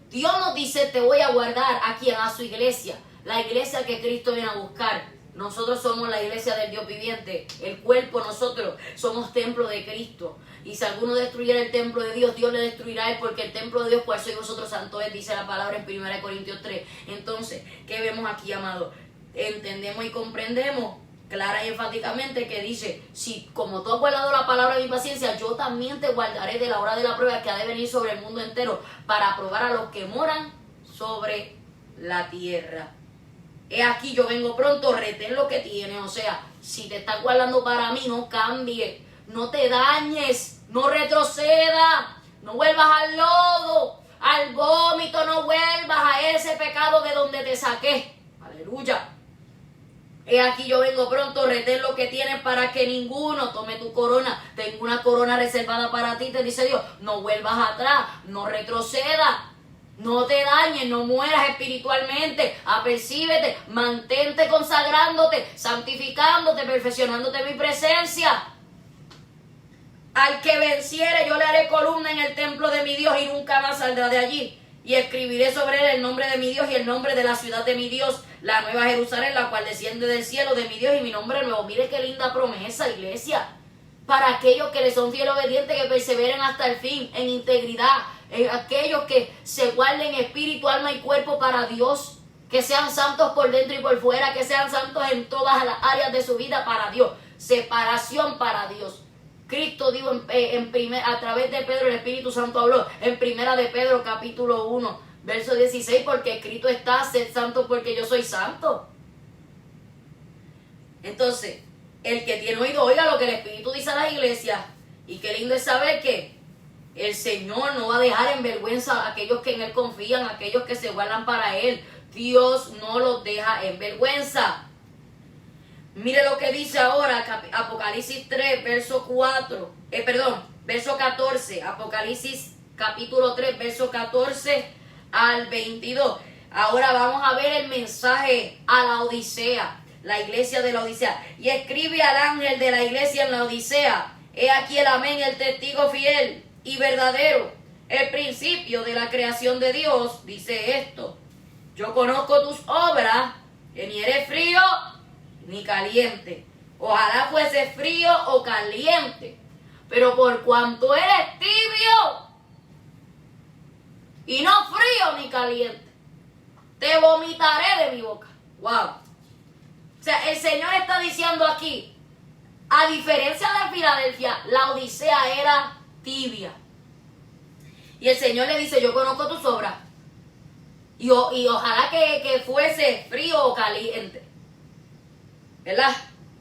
Dios nos dice: te voy a guardar aquí a su iglesia, la iglesia que Cristo viene a buscar. Nosotros somos la iglesia del Dios viviente, el cuerpo, nosotros somos templo de Cristo. Y si alguno destruyera el templo de Dios, Dios le destruirá a él, porque el templo de Dios, cual sois vosotros, santo es, dice la palabra en 1 Corintios 3. Entonces, ¿qué vemos aquí, amado? Entendemos y comprendemos clara y enfáticamente que dice: si como tú has guardado la palabra de mi paciencia, yo también te guardaré de la hora de la prueba que ha de venir sobre el mundo entero, para probar a los que moran sobre la tierra. He aquí, yo vengo pronto, retén lo que tienes. O sea, si te estás guardando para mí, no cambie, no te dañes, no retroceda, no vuelvas al lodo, al vómito, no vuelvas a ese pecado de donde te saqué. Aleluya. He aquí, yo vengo pronto, retén lo que tienes para que ninguno tome tu corona. Tengo una corona reservada para ti, te dice Dios. No vuelvas atrás, no retrocedas. No te dañes, no mueras espiritualmente, apercíbete, mantente consagrándote, santificándote, perfeccionándote en mi presencia. Al que venciere, yo le haré columna en el templo de mi Dios y nunca más saldrá de allí. Y escribiré sobre él el nombre de mi Dios y el nombre de la ciudad de mi Dios, la nueva Jerusalén, la cual desciende del cielo de mi Dios, y mi nombre nuevo. Mire qué linda promesa, iglesia. Para aquellos que le son fieles y obedientes, que perseveren hasta el fin, en integridad. Aquellos que se guarden espíritu, alma y cuerpo para Dios, que sean santos por dentro y por fuera, que sean santos en todas las áreas de su vida para Dios, separación para Dios. Cristo dijo a través de Pedro, el Espíritu Santo habló en 1 de Pedro capítulo 1 verso 16, porque escrito está: sed santo porque yo soy santo. Entonces, el que tiene oído, oiga lo que el Espíritu dice a las iglesias. Y qué lindo es saber que el Señor no va a dejar en vergüenza a aquellos que en Él confían, a aquellos que se guardan para Él. Dios no los deja en vergüenza. Mire lo que dice ahora Apocalipsis 3, verso 14. Apocalipsis capítulo 3, verso 14 al 22. Ahora vamos a ver el mensaje a la Odisea, la iglesia de la Odisea. Y escribe al ángel de la iglesia en la Odisea: he aquí el amén, el testigo fiel y verdadero, el principio de la creación de Dios, dice esto: yo conozco tus obras, que ni eres frío ni caliente. Ojalá fuese frío o caliente, pero por cuanto eres tibio y no frío ni caliente, te vomitaré de mi boca. Wow. O sea, el Señor está diciendo aquí, a diferencia de Filadelfia, la Odisea era tibia. Y el Señor le dice: yo conozco tus obras. Y ojalá que fuese frío o caliente. ¿Verdad?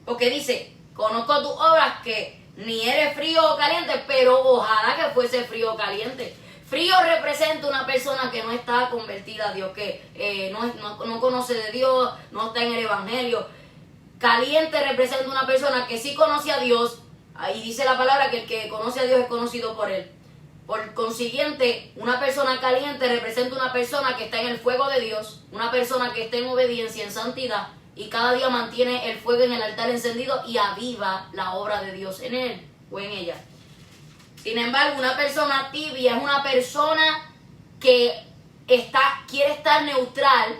Porque dice: conozco tus obras, que ni eres frío o caliente, pero ojalá que fuese frío o caliente. Frío representa una persona que no está convertida a Dios, que no conoce de Dios, no está en el Evangelio. Caliente representa una persona que sí conoce a Dios. Ahí dice la palabra que el que conoce a Dios es conocido por él. Por consiguiente, una persona caliente representa una persona que está en el fuego de Dios, una persona que está en obediencia, en santidad, y cada día mantiene el fuego en el altar encendido y aviva la obra de Dios en él o en ella. Sin embargo, una persona tibia es una persona que quiere estar neutral,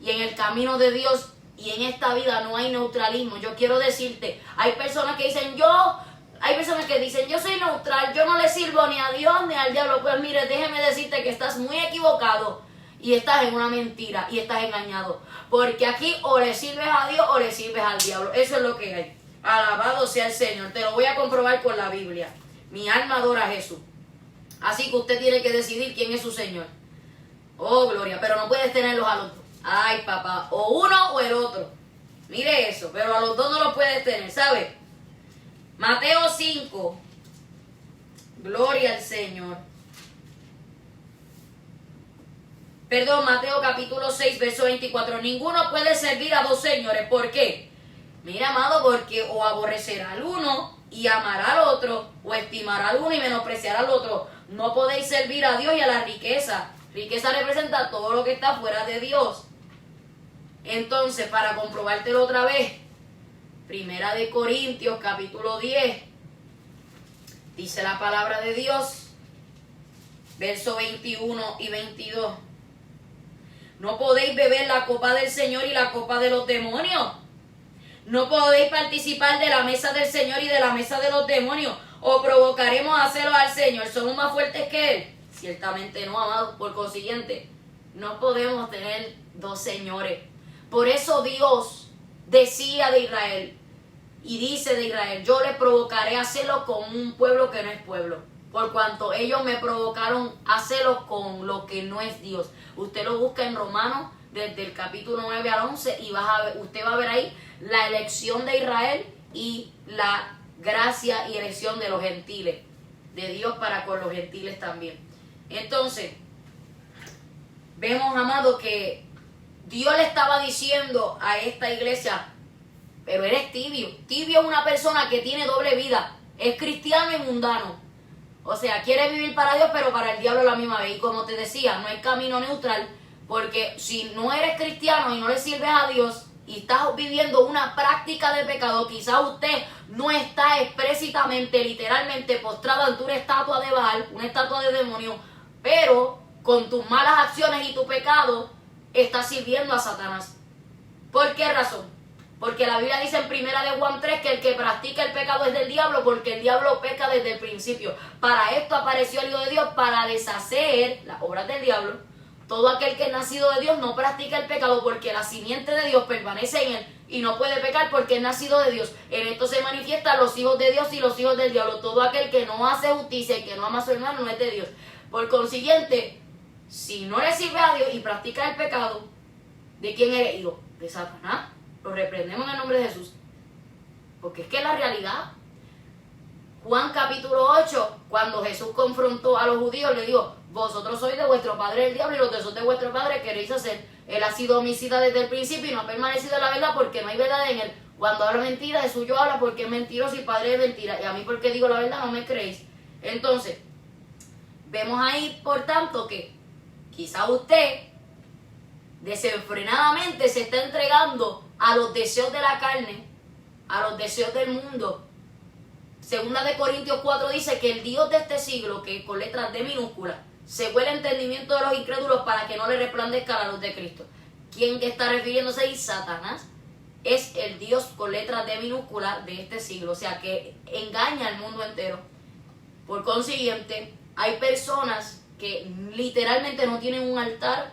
y en el camino de Dios y en esta vida no hay neutralismo. Yo quiero decirte, hay personas que dicen yo soy neutral, yo no le sirvo ni a Dios ni al diablo. Pues mire, déjeme decirte que estás muy equivocado y estás en una mentira y estás engañado. Porque aquí o le sirves a Dios o le sirves al diablo. Eso es lo que hay. Alabado sea el Señor. Te lo voy a comprobar con la Biblia. Mi alma adora a Jesús. Así que usted tiene que decidir quién es su Señor. Oh, gloria. Pero no puedes tenerlos a los dos. Ay, papá. O uno o el otro. Mire eso. Pero a los dos no los puedes tener, ¿sabe? Mateo 5. Gloria al Señor. Mateo capítulo 6, verso 24. Ninguno puede servir a dos señores. ¿Por qué? Mira, amado, porque o aborrecerá al uno y amará al otro, o estimará al uno y menospreciará al otro. No podéis servir a Dios y a la riqueza. Riqueza representa todo lo que está fuera de Dios. Entonces, para comprobártelo otra vez, Primera de Corintios capítulo 10, dice la palabra de Dios, verso 21 y 22. No podéis beber la copa del Señor y la copa de los demonios. No podéis participar de la mesa del Señor y de la mesa de los demonios, o provocaremos a celos al Señor. ¿Somos más fuertes que Él? Ciertamente no, amados. Por consiguiente, no podemos tener dos señores. Por eso Dios decía de Israel, y dice de Israel: yo le provocaré a celos con un pueblo que no es pueblo, por cuanto ellos me provocaron a celos con lo que no es Dios. Usted lo busca en Romanos, desde el capítulo 9 al 11, y usted va a ver ahí la elección de Israel y la gracia y elección de los gentiles, de Dios para con los gentiles también. Entonces, vemos, amado, que Dios le estaba diciendo a esta iglesia: pero eres tibio. Tibio es una persona que tiene doble vida, es cristiano y mundano. O sea, quiere vivir para Dios, pero para el diablo a la misma vez. Y como te decía, no hay camino neutral, porque si no eres cristiano y no le sirves a Dios y estás viviendo una práctica de pecado, quizás usted no está explícitamente, literalmente postrado ante una estatua de Baal, una estatua de demonio, pero con tus malas acciones y tu pecado estás sirviendo a Satanás. ¿Por qué razón? Porque la Biblia dice en Primera de Juan 3 que el que practica el pecado es del diablo, porque el diablo peca desde el principio. Para esto apareció el Hijo de Dios, para deshacer las obras del diablo. Todo aquel que es nacido de Dios no practica el pecado, porque la simiente de Dios permanece en él y no puede pecar porque es nacido de Dios. En esto se manifiestan los hijos de Dios y los hijos del diablo. Todo aquel que no hace justicia y que no ama a su hermano no es de Dios. Por consiguiente, si no le sirve a Dios y practica el pecado, ¿de quién eres hijo? De Satanás. Lo reprendemos en el nombre de Jesús. Porque es que la realidad, Juan capítulo 8, cuando Jesús confrontó a los judíos, le dijo: vosotros sois de vuestro padre el diablo, y los deseos de vuestro padre queréis hacer. Él ha sido homicida desde el principio y no ha permanecido en la verdad porque no hay verdad en él. Cuando habla mentira, de suyo habla porque es mentiroso y padre de mentira. Y a mí porque digo la verdad no me creéis. Entonces, vemos ahí, por tanto, que quizá usted desenfrenadamente se está entregando a los deseos de la carne, a los deseos del mundo. Segunda de Corintios 4 dice que el Dios de este siglo, que con letras D minúsculas, cegó el entendimiento de los incrédulos para que no le resplandezca la luz de Cristo. ¿Quién está refiriéndose ahí? Satanás es el Dios con letras D minúsculas de este siglo, o sea que engaña al mundo entero. Por consiguiente, hay personas que literalmente no tienen un altar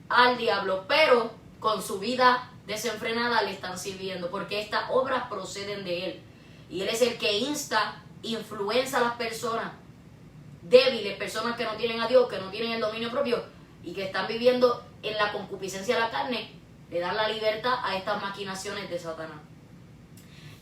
al diablo, pero con su vida desenfrenada le están sirviendo, porque estas obras proceden de él. Y él es el que insta, influencia a las personas débiles, personas que no tienen a Dios, que no tienen el dominio propio y que están viviendo en la concupiscencia de la carne, le dan la libertad a estas maquinaciones de Satanás.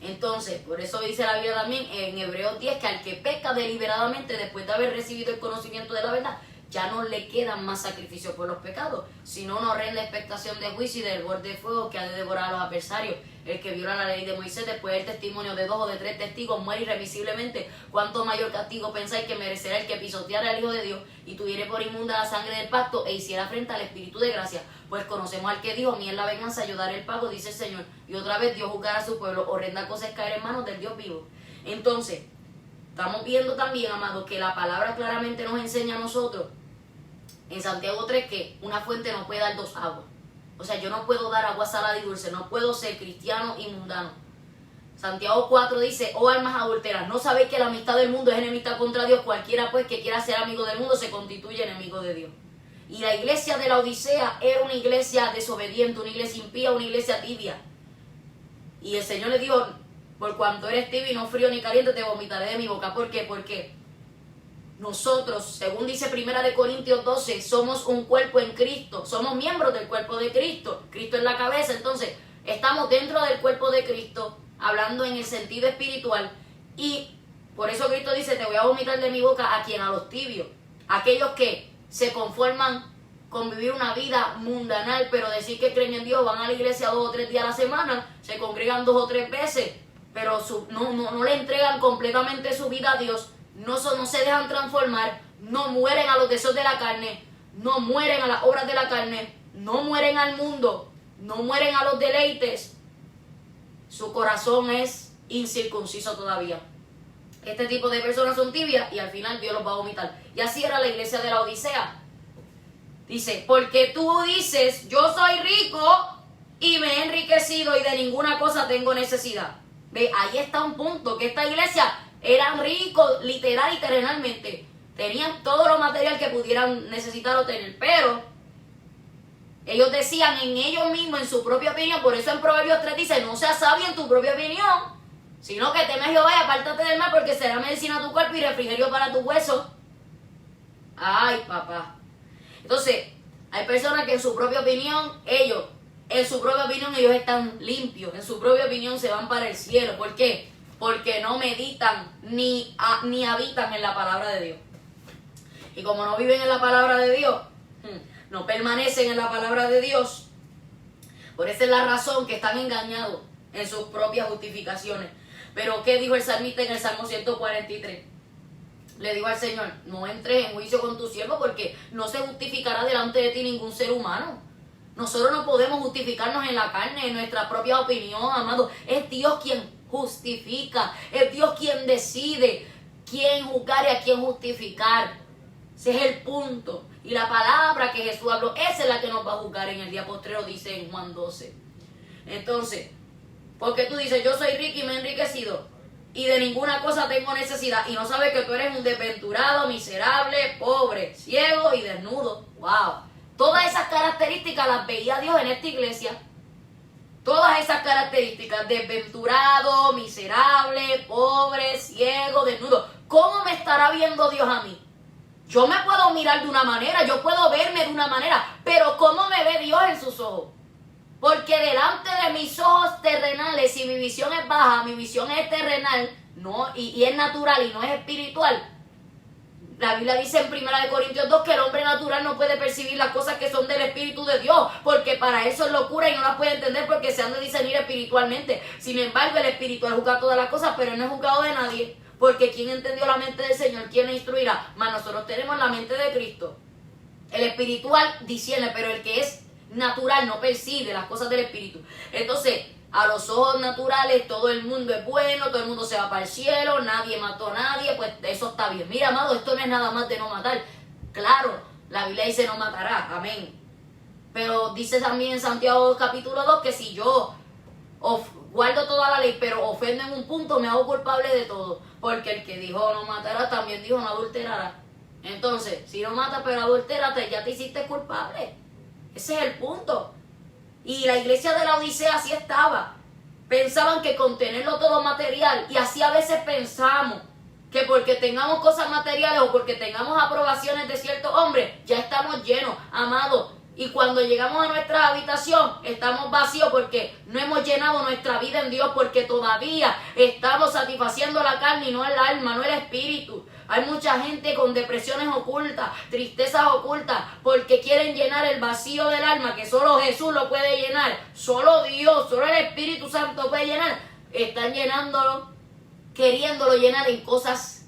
Entonces, por eso dice la Biblia también en Hebreos 10 que al que peca deliberadamente después de haber recibido el conocimiento de la verdad, ya no le quedan más sacrificios por los pecados, sino una horrenda expectación de juicio y del borde de fuego que ha de devorar a los adversarios. El que viola la ley de Moisés después del testimonio de 2 o de 3 testigos muere irremisiblemente. ¿Cuánto mayor castigo pensáis que merecerá el que pisoteara al Hijo de Dios y tuviere por inmunda la sangre del pacto e hiciera frente al Espíritu de gracia? Pues conocemos al que dijo: mía es la venganza, yo daré el pago, dice el Señor. Y otra vez Dios juzgará a su pueblo. Horrenda cosa es caer en manos del Dios vivo. Entonces, estamos viendo también, amados, que la palabra claramente nos enseña a nosotros en Santiago 3 que una fuente no puede dar dos aguas. O sea, yo no puedo dar agua salada y dulce, no puedo ser cristiano y mundano. Santiago 4 dice: oh almas adúlteras, ¿no sabéis que la amistad del mundo es enemistad contra Dios? Cualquiera pues que quiera ser amigo del mundo se constituye enemigo de Dios. Y la iglesia de la Odisea era una iglesia desobediente, una iglesia impía, una iglesia tibia. Y el Señor le dijo: por cuanto eres tibio y no frío ni caliente, te vomitaré de mi boca. ¿Por qué? Porque nosotros, según dice 1 de Corintios 12, somos un cuerpo en Cristo, somos miembros del cuerpo de Cristo. Cristo es la cabeza, entonces estamos dentro del cuerpo de Cristo, hablando en el sentido espiritual. Y por eso Cristo dice: te voy a vomitar de mi boca. ¿A quien? A los tibios, aquellos que se conforman con vivir una vida mundanal, pero decir que creen en Dios, van a la iglesia 2 o 3 días a la semana, se congregan 2 o 3 veces, pero no le entregan completamente su vida a Dios. No se dejan transformar, no mueren a los deseos de la carne, no mueren a las obras de la carne, no mueren al mundo, no mueren a los deleites. Su corazón es incircunciso todavía. Este tipo de personas son tibias y al final Dios los va a vomitar. Y así era la iglesia de la Odisea. Dice: porque tú dices, yo soy rico y me he enriquecido y de ninguna cosa tengo necesidad. Ve, ahí está un punto, que esta iglesia eran ricos literal y terrenalmente, tenían todo lo material que pudieran necesitar o tener, pero ellos decían en ellos mismos, en su propia opinión. Por eso en Proverbios 3 dice: no seas sabio en tu propia opinión, sino que teme a Jehová y apártate del mal, porque será medicina a tu cuerpo y refrigerio para tu hueso. Ay, papá. Entonces, hay personas que en su propia opinión, ellos están limpios, en su propia opinión se van para el cielo. ¿Por qué? Porque no meditan ni habitan en la palabra de Dios. Y como no viven en la palabra de Dios, no permanecen en la palabra de Dios, por esa es la razón que están engañados en sus propias justificaciones. Pero ¿qué dijo el salmista en el Salmo 143? Le dijo al Señor: no entres en juicio con tu siervo, porque no se justificará delante de ti ningún ser humano. Nosotros no podemos justificarnos en la carne, en nuestra propia opinión, amado. Es Dios quien justifica, es Dios quien decide quién juzgar y a quién justificar. Ese es el punto. Y la palabra que Jesús habló, esa es la que nos va a juzgar en el día postrero, dice en Juan 12. Entonces, porque tú dices: yo soy rico y me he enriquecido y de ninguna cosa tengo necesidad, y no sabes que tú eres un desventurado, miserable, pobre, ciego y desnudo. ¡Wow! Todas esas características las veía Dios en esta iglesia. Todas esas características: desventurado, miserable, pobre, ciego, desnudo. ¿Cómo me estará viendo Dios a mí? Yo me puedo mirar de una manera, yo puedo verme de una manera, pero ¿cómo me ve Dios en sus ojos? Porque delante de mis ojos terrenales, si mi visión es baja, mi visión es terrenal, no, y es natural y no es espiritual, La Biblia dice en 1 Corintios 2 que el hombre natural no puede percibir las cosas que son del Espíritu de Dios, porque para eso es locura y no las puede entender porque se han de discernir espiritualmente. Sin embargo, el espiritual juzga todas las cosas, pero no es juzgado de nadie, porque ¿quién entendió la mente del Señor? ¿Quién le instruirá? Mas nosotros tenemos la mente de Cristo. El espiritual discierne, pero el que es natural no percibe las cosas del Espíritu. Entonces, a los ojos naturales todo el mundo es bueno, todo el mundo se va para el cielo, nadie mató a nadie, pues eso está bien. Mira, amado, esto no es nada más de no matar. Claro, la Biblia dice no matará, amén. Pero dice también en Santiago capítulo 2 que si yo guardo toda la ley, pero ofendo en un punto, me hago culpable de todo. Porque el que dijo no matará, también dijo no adulterará. Entonces, si no matas pero adulteras, ya te hiciste culpable. Ese es el punto. Y la iglesia de la Odisea así estaba. Pensaban que con tenerlo todo material, y así a veces pensamos, que porque tengamos cosas materiales o porque tengamos aprobaciones de ciertos hombres, ya estamos llenos, amados. Y cuando llegamos a nuestra habitación, estamos vacíos porque no hemos llenado nuestra vida en Dios, porque todavía estamos satisfaciendo la carne y no el alma, no el espíritu. Hay mucha gente con depresiones ocultas, tristezas ocultas, porque quieren llenar el vacío del alma, que solo Jesús lo puede llenar, solo Dios, solo el Espíritu Santo puede llenar. Están llenándolo, queriéndolo llenar en cosas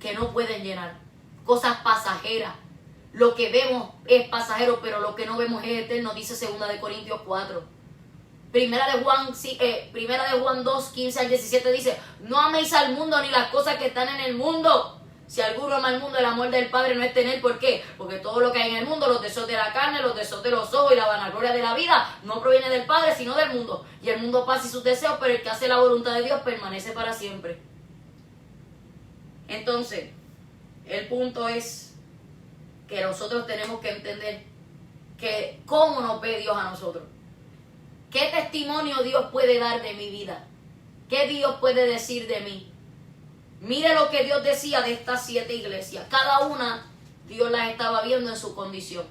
que no pueden llenar, cosas pasajeras. Lo que vemos es pasajero, pero lo que no vemos es eterno, dice 2 Corintios 4. Primera de Juan 2, 15 al 17 dice: no améis al mundo ni las cosas que están en el mundo. Si alguno ama al mundo, el amor del Padre no está en él. ¿Por qué? Porque todo lo que hay en el mundo, los deseos de la carne, los deseos de los ojos y la vanagloria de la vida, no proviene del Padre, sino del mundo. Y el mundo pasa y sus deseos, pero el que hace la voluntad de Dios permanece para siempre. Entonces, el punto es que nosotros tenemos que entender que cómo nos ve Dios a nosotros. ¿Qué testimonio Dios puede dar de mi vida? ¿Qué Dios puede decir de mí? Mire lo que Dios decía de estas 7 iglesias. Cada una, Dios las estaba viendo en su condición.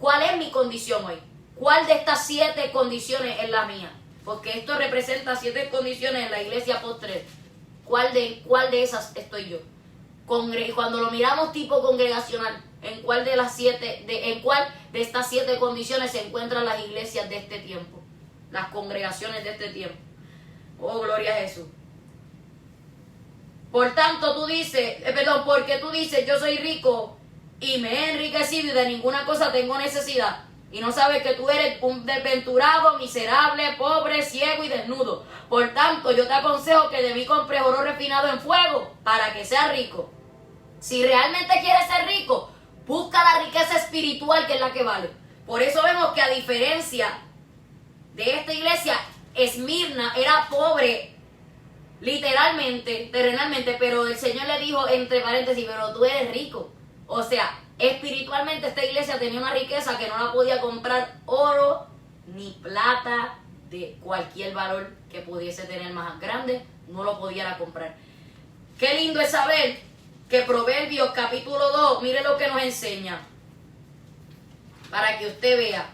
¿Cuál es mi condición hoy? ¿Cuál de estas 7 condiciones es la mía? Porque esto representa 7 condiciones en la iglesia postre. ¿Cuál de esas estoy yo? Cuando lo miramos tipo congregacional, ¿en cuál de estas 7 condiciones se encuentran las iglesias de este tiempo? Las congregaciones de este tiempo. Oh, gloria a Jesús. Porque tú dices, yo soy rico y me he enriquecido y de ninguna cosa tengo necesidad. Y no sabes que tú eres un desventurado, miserable, pobre, ciego y desnudo. Por tanto, yo te aconsejo que de mí compres oro refinado en fuego para que seas rico. Si realmente quieres ser rico, busca la riqueza espiritual, que es la que vale. Por eso vemos que a diferencia de esta iglesia, Esmirna era pobre literalmente, terrenalmente, pero el Señor le dijo entre paréntesis, pero tú eres rico. O sea, espiritualmente esta iglesia tenía una riqueza que no la podía comprar oro ni plata de cualquier valor que pudiese tener más grande, no lo pudiera comprar. Qué lindo es saber que Proverbios capítulo 2, mire lo que nos enseña, para que usted vea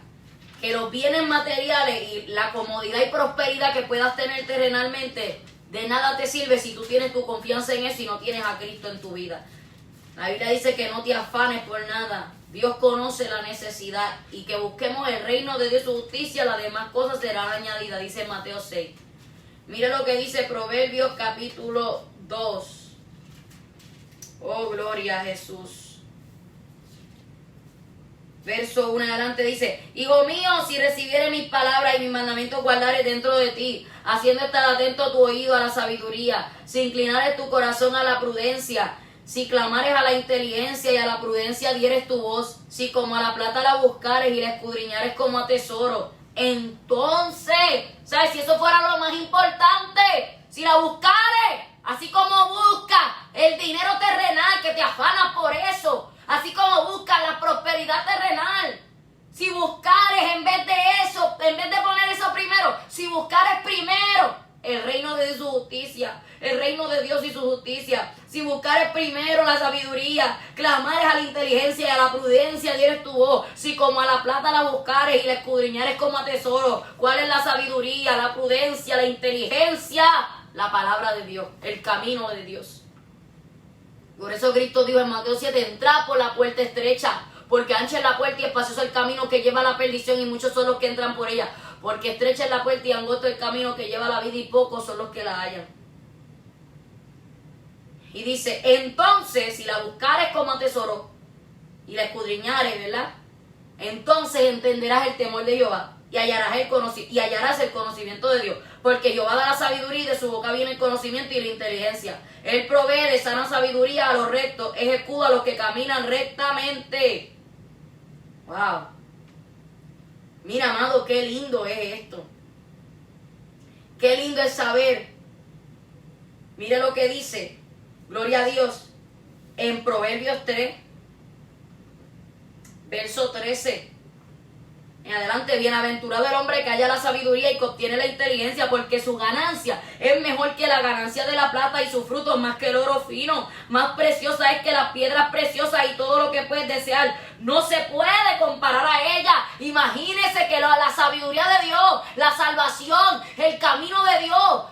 que los bienes materiales y la comodidad y prosperidad que puedas tener terrenalmente de nada te sirve si tú tienes tu confianza en eso y no tienes a Cristo en tu vida. La Biblia dice que no te afanes por nada. Dios conoce la necesidad y que busquemos el reino de Dios y su justicia, las demás cosas serán añadidas, dice Mateo 6. Mire lo que dice Proverbios capítulo 2. Oh, gloria a Jesús. Verso 1 en adelante dice: hijo mío, si recibieres mis palabras y mis mandamientos guardares dentro de ti, haciendo estar atento tu oído a la sabiduría, si inclinares tu corazón a la prudencia, si clamares a la inteligencia y a la prudencia dieres tu voz, si como a la plata la buscares y la escudriñares como a tesoro, entonces, ¿sabes? Si eso fuera lo más importante, si la buscares, así como buscas el dinero terrenal, que te afanas por eso, así como buscas la prosperidad terrenal, si buscares en vez de eso, en vez de poner eso primero, si buscares primero el reino de Dios y su justicia, el reino de Dios y su justicia, si buscares primero la sabiduría, clamares a la inteligencia y a la prudencia dieres tu voz, si como a la plata la buscares y la escudriñares como a tesoro. ¿Cuál es la sabiduría, la prudencia, la inteligencia? La palabra de Dios, el camino de Dios. Por eso Cristo dijo en Mateo 7, entrad por la puerta estrecha, porque ancha es la puerta y espacioso el camino que lleva a la perdición y muchos son los que entran por ella. Porque estrecha es la puerta y angosto el camino que lleva a la vida y pocos son los que la hallan. Y dice, entonces si la buscares como a tesoro y la escudriñares, ¿verdad? Entonces entenderás el temor de Jehová y hallarás el conocimiento de Dios. Porque Jehová da la sabiduría y de su boca viene el conocimiento y la inteligencia. Él provee de sana sabiduría a los rectos, es escudo a los que caminan rectamente. Wow. Mira, amado, qué lindo es esto. Qué lindo es saber. Mire lo que dice, gloria a Dios, en Proverbios 3, verso 13. En adelante, bienaventurado el hombre que halla la sabiduría y que obtiene la inteligencia, porque su ganancia es mejor que la ganancia de la plata y su fruto más que el oro fino. Más preciosa es que las piedras preciosas y todo lo que puedes desear. No se puede comparar a ella. Imagínese que la sabiduría de Dios, la salvación, el camino de Dios,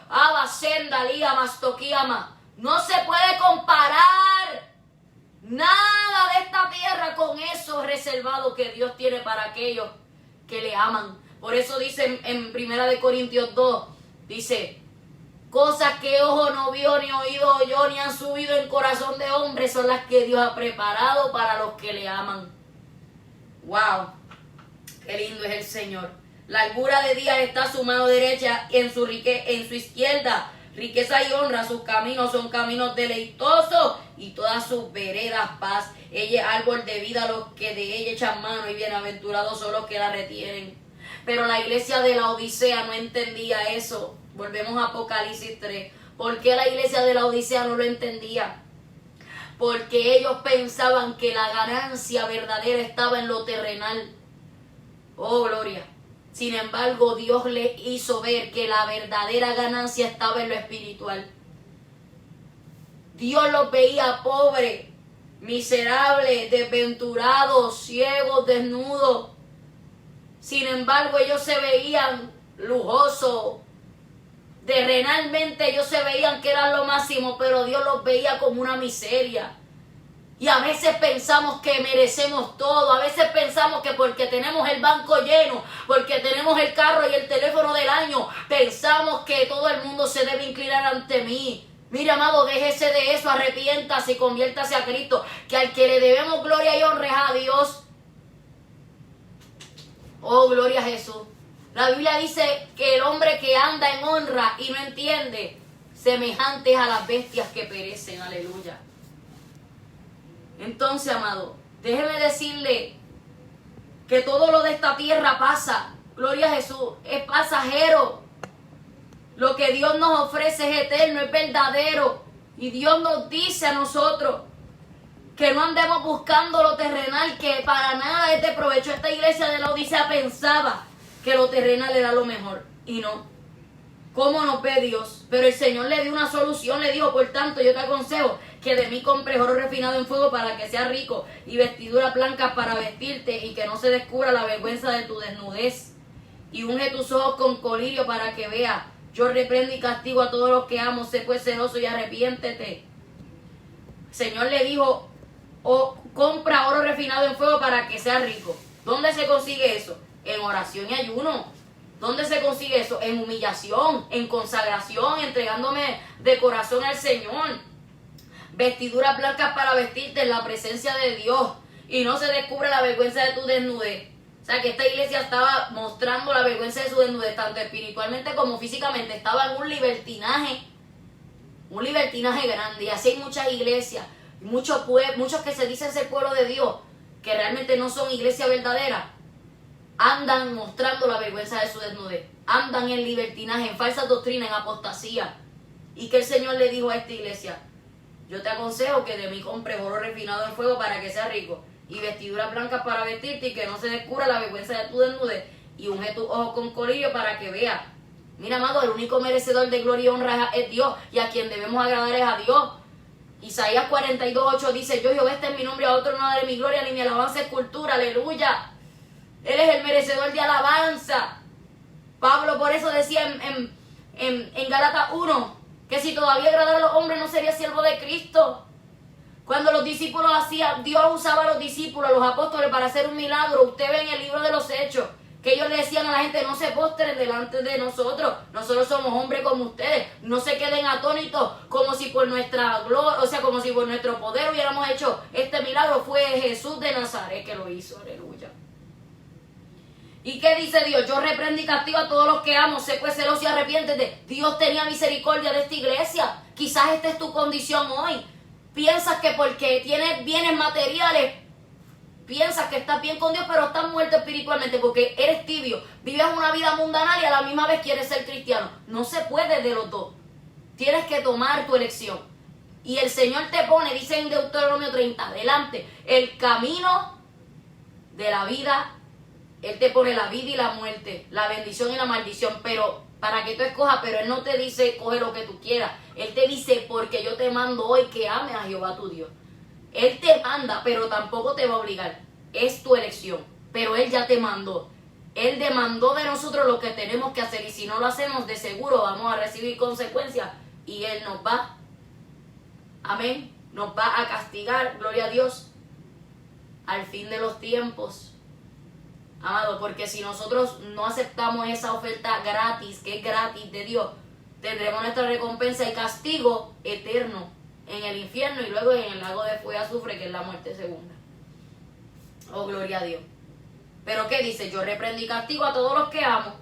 no se puede comparar nada de esta tierra con eso reservado que Dios tiene para aquellos que le aman. Por eso dice en 1 Corintios 2, dice, cosas que ojo no vio, ni oído oyó, ni han subido en corazón de hombre, son las que Dios ha preparado para los que le aman. Wow, qué lindo es el Señor. La largura de días está a su mano derecha, en su izquierda riqueza y honra. Sus caminos son caminos deleitosos y todas sus veredas paz. Ella es árbol de vida a los que de ella echan mano, y bienaventurados son los que la retienen. Pero la iglesia de la Odisea no entendía eso. Volvemos a Apocalipsis 3. ¿Por qué la iglesia de la Odisea no lo entendía? Porque ellos pensaban que la ganancia verdadera estaba en lo terrenal. Oh, gloria. Sin embargo, Dios les hizo ver que la verdadera ganancia estaba en lo espiritual. Dios los veía pobres, miserables, desventurados, ciegos, desnudos. Sin embargo, ellos se veían lujosos. Terrenalmente ellos se veían que eran lo máximo, pero Dios los veía como una miseria. Y a veces pensamos que merecemos todo, a veces pensamos que porque tenemos el banco lleno, porque tenemos el carro y el teléfono del año, pensamos que todo el mundo se debe inclinar ante mí. Mira, amado, déjese de eso, arrepiéntase y conviértase a Cristo, que al que le debemos gloria y honra es a Dios. Oh, gloria a Jesús. La Biblia dice que el hombre que anda en honra y no entiende, semejante es a las bestias que perecen. Aleluya. Entonces, amado, déjeme decirle que todo lo de esta tierra pasa. Gloria a Jesús, es pasajero. Lo que Dios nos ofrece es eterno, es verdadero. Y Dios nos dice a nosotros que no andemos buscando lo terrenal, que para nada es de provecho. Esta iglesia de la Odisea pensaba que lo terrenal era lo mejor, y no. ¿Cómo nos ve Dios? Pero el Señor le dio una solución, le dijo, por tanto, yo te aconsejo que de mí compres oro refinado en fuego para que seas rico, y vestiduras blancas para vestirte, y que no se descubra la vergüenza de tu desnudez. Y unge tus ojos con colirio para que veas. Yo reprendo y castigo a todos los que amo, sé pues celoso y arrepiéntete. El Señor le dijo, compra oro refinado en fuego para que seas rico. ¿Dónde se consigue eso? En oración y ayuno. ¿Dónde se consigue eso? En humillación, en consagración, entregándome de corazón al Señor. Vestiduras blancas para vestirte en la presencia de Dios, y no se descubra la vergüenza de tu desnudez. O sea, que esta iglesia estaba mostrando la vergüenza de su desnudez, tanto espiritualmente como físicamente. Estaba en un libertinaje grande. Y así hay muchas iglesias, muchos que se dicen ser pueblo de Dios, que realmente no son iglesias verdaderas. Andan mostrando la vergüenza de su desnudez. Andan en libertinaje, en falsas doctrinas, en apostasía. Y que el Señor le dijo a esta iglesia, yo te aconsejo que de mí compres oro refinado en fuego para que seas rico, y vestiduras blancas para vestirte, y que no se descubra la vergüenza de tu desnudez, y unge tus ojos con colirio para que veas. Mira, amado, el único merecedor de gloria y honra es Dios, y a quien debemos agradar es a Dios. Isaías 42:8 dice, yo Jehová, este es mi nombre, a otro no daré mi gloria ni mi alabanza es cultura. Aleluya. Él es el merecedor de alabanza. Pablo por eso decía en Gálatas 1, que si todavía agradara a los hombres no sería siervo de Cristo. Cuando los discípulos hacían, Dios usaba a los discípulos, a los apóstoles para hacer un milagro. Usted ve en el libro de los Hechos que ellos le decían a la gente: no se postren delante de nosotros, nosotros somos hombres como ustedes, no se queden atónitos como si por nuestra gloria, o sea, como si por nuestro poder hubiéramos hecho este milagro. Fue Jesús de Nazaret que lo hizo, aleluya. ¿Y qué dice Dios? Yo reprendo y castigo a todos los que amo, sé pues celoso y arrepiéntete. Dios tenía misericordia de esta iglesia. Quizás esta es tu condición hoy. Piensas que porque tienes bienes materiales, piensas que estás bien con Dios, pero estás muerto espiritualmente porque eres tibio. Vives una vida mundana y a la misma vez quieres ser cristiano. No se puede de los dos. Tienes que tomar tu elección. Y el Señor te pone, dice en Deuteronomio 30, delante el camino de la vida. Él te pone la vida y la muerte, la bendición y la maldición, pero para que tú escojas. Pero Él no te dice coge lo que tú quieras. Él te dice: porque yo te mando hoy que ames a Jehová tu Dios. Él te manda, pero tampoco te va a obligar. Es tu elección, pero Él ya te mandó. Él demandó de nosotros lo que tenemos que hacer, y si no lo hacemos, de seguro vamos a recibir consecuencias, y Él nos va, amén, nos va a castigar, gloria a Dios, al fin de los tiempos. Amado, porque si nosotros no aceptamos esa oferta gratis, que es gratis de Dios, tendremos nuestra recompensa y castigo eterno en el infierno y luego en el lago de fuego y azufre, que es la muerte segunda. Oh, gloria a Dios. Pero ¿qué dice? Yo reprendo y castigo a todos los que amo.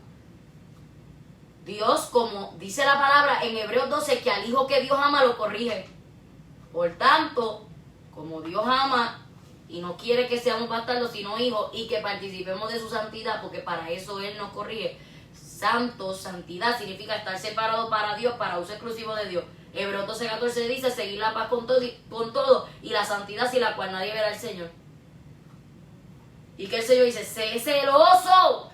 Dios, como dice la palabra en Hebreos 12, que al hijo que Dios ama lo corrige. Por tanto, como Dios ama y no quiere que seamos bastardos sino hijos, y que participemos de su santidad, porque para eso Él nos corrige. Santidad significa estar separado para Dios, para uso exclusivo de Dios. Hebreos 12:14 dice: seguir la paz con todo y la santidad, sin la cual nadie verá al Señor. Y que el Señor dice: sé celoso,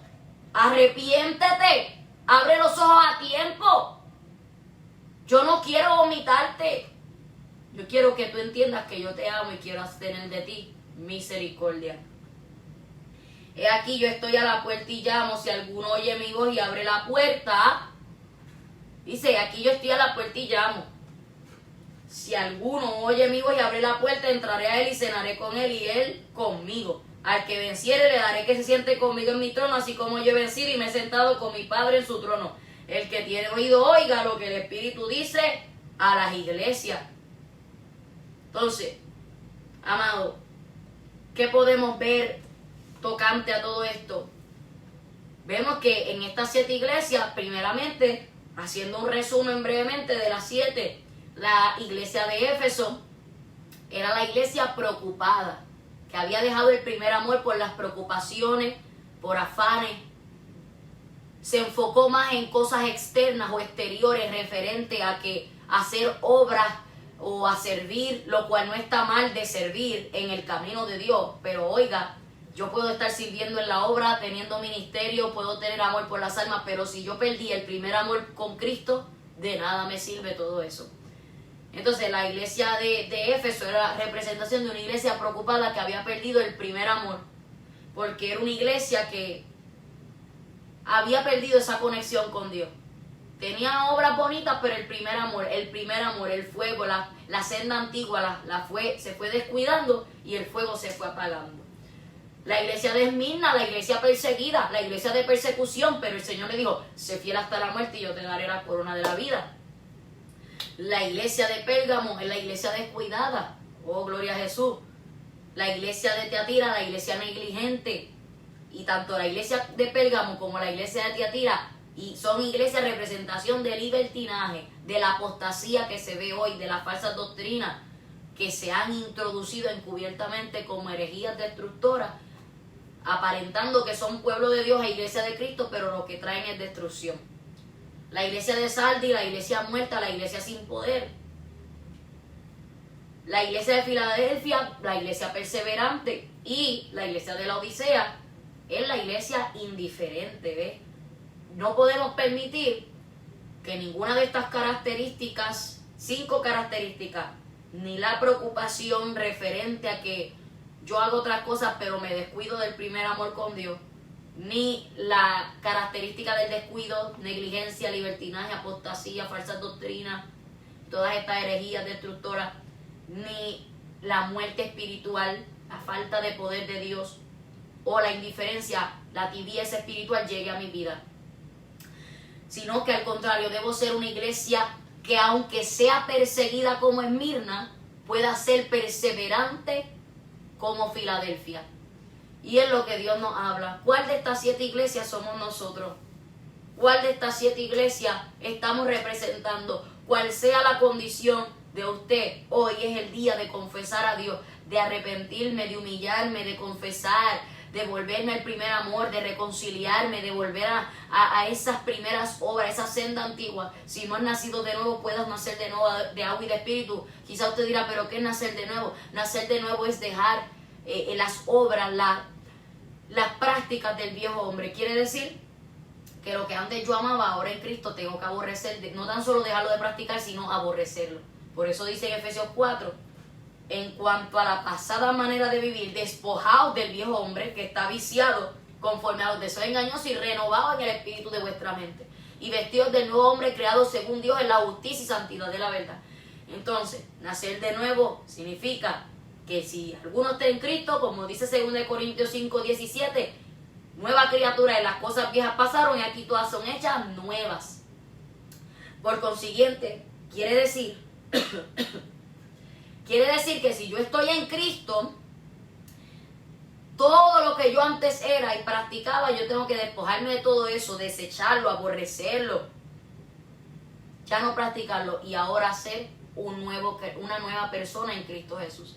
arrepiéntete, abre los ojos a tiempo. Yo no quiero vomitarte. Yo quiero que tú entiendas que yo te amo y quiero tener de ti misericordia. He aquí, yo estoy a la puerta y llamo. Si alguno oye mi voz y abre la puerta, dice: aquí yo estoy a la puerta y llamo. Si alguno oye mi voz y abre la puerta, entraré a él y cenaré con él y él conmigo. Al que venciere le daré que se siente conmigo en mi trono, así como yo he vencido y me he sentado con mi Padre en su trono. El que tiene oído oiga lo que el Espíritu dice a las iglesias. Entonces, amado, ¿qué podemos ver tocante a todo esto? Vemos que en estas 7 iglesias, primeramente, haciendo un resumen brevemente de las 7, la iglesia de Éfeso era la iglesia preocupada, que había dejado el primer amor por las preocupaciones, por afanes. Se enfocó más en cosas externas o exteriores referente a que hacer obras o a servir, lo cual no está mal de servir en el camino de Dios. Pero oiga, yo puedo estar sirviendo en la obra, teniendo ministerio, puedo tener amor por las almas, pero si yo perdí el primer amor con Cristo, de nada me sirve todo eso. Entonces la iglesia de Éfeso era la representación de una iglesia preocupada que había perdido el primer amor, porque era una iglesia que había perdido esa conexión con Dios. Tenían obras bonitas, pero el primer amor, el fuego, la senda antigua se fue descuidando y el fuego se fue apagando. La iglesia de Esmirna, la iglesia perseguida, la iglesia de persecución, pero el Señor le dijo: sé fiel hasta la muerte y yo te daré la corona de la vida. La iglesia de Pérgamo es la iglesia descuidada. Oh, gloria a Jesús. La iglesia de Tiatira, la iglesia negligente. Y tanto la iglesia de Pérgamo como la iglesia de Tiatira y son iglesias representación del libertinaje, de la apostasía que se ve hoy, de las falsas doctrinas que se han introducido encubiertamente como herejías destructoras, aparentando que son pueblo de Dios e iglesia de Cristo, pero lo que traen es destrucción. La iglesia de Sardis, la iglesia muerta, la iglesia sin poder. La iglesia de Filadelfia, la iglesia perseverante. Y la iglesia de la Odisea es la iglesia indiferente, ¿ves? No podemos permitir que ninguna de estas características, 5 características, ni la preocupación referente a que yo hago otras cosas pero me descuido del primer amor con Dios, ni la característica del descuido, negligencia, libertinaje, apostasía, falsas doctrinas, todas estas herejías destructoras, ni la muerte espiritual, la falta de poder de Dios o la indiferencia, la tibieza espiritual llegue a mi vida. Sino que al contrario, debo ser una iglesia que aunque sea perseguida como Esmirna, pueda ser perseverante como Filadelfia. Y es lo que Dios nos habla. ¿Cuál de estas 7 iglesias somos nosotros? ¿Cuál de estas 7 iglesias estamos representando? Cual sea la condición de usted, hoy es el día de confesar a Dios, de arrepentirme, de humillarme, de confesar, de volverme al primer amor, de reconciliarme, de volver a esas primeras obras, esa senda antigua. Si no has nacido de nuevo, puedas nacer de nuevo de agua y de espíritu. Quizá usted dirá, ¿pero qué es nacer de nuevo? Nacer de nuevo es dejar las obras, las prácticas del viejo hombre. Quiere decir que lo que antes yo amaba, ahora en Cristo tengo que aborrecer, no tan solo dejarlo de practicar, sino aborrecerlo. Por eso dice en Efesios 4, en cuanto a la pasada manera de vivir, despojaos del viejo hombre que está viciado conforme a los deseos engañosos y renovados en el espíritu de vuestra mente. Y vestidos del nuevo hombre creado según Dios en la justicia y santidad de la verdad. Entonces, nacer de nuevo significa que si alguno está en Cristo, como dice 2 Corintios 5:17, nueva criatura, y las cosas viejas pasaron y aquí todas son hechas nuevas. Por consiguiente, quiere decir que si yo estoy en Cristo, todo lo que yo antes era y practicaba, yo tengo que despojarme de todo eso, desecharlo, aborrecerlo, ya no practicarlo y ahora ser una nueva persona en Cristo Jesús.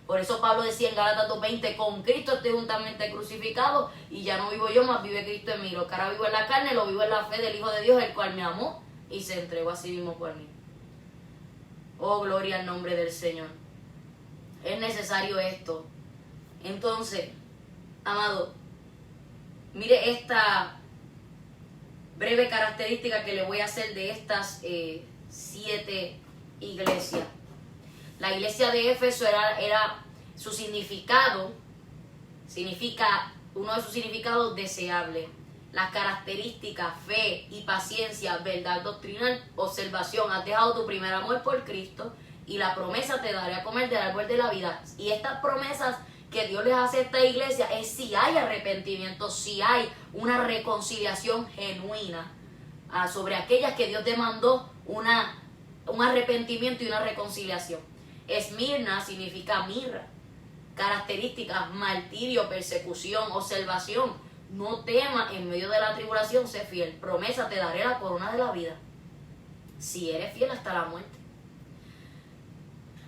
Por eso Pablo decía en Gálatas 2:20, con Cristo estoy juntamente crucificado y ya no vivo yo, más vive Cristo en mí. Lo que ahora vivo en la carne, lo vivo en la fe del Hijo de Dios, el cual me amó y se entregó a sí mismo por mí. Oh, gloria al nombre del Señor. Es necesario esto. Entonces, amado, mire esta breve característica que le voy a hacer de estas 7 iglesias. La iglesia de Éfeso era su significado, uno de sus significados deseable. Las características, fe y paciencia, verdad doctrinal, observación. Has dejado tu primer amor por Cristo y la promesa te daré a comer del árbol de la vida. Y estas promesas que Dios les hace a esta iglesia es si hay arrepentimiento, si hay una reconciliación genuina sobre aquellas que Dios demandó un arrepentimiento y una reconciliación. Esmirna significa mirra. Características, martirio, persecución, observación. No temas en medio de la tribulación, sé fiel. Promesa, te daré la corona de la vida, si eres fiel hasta la muerte.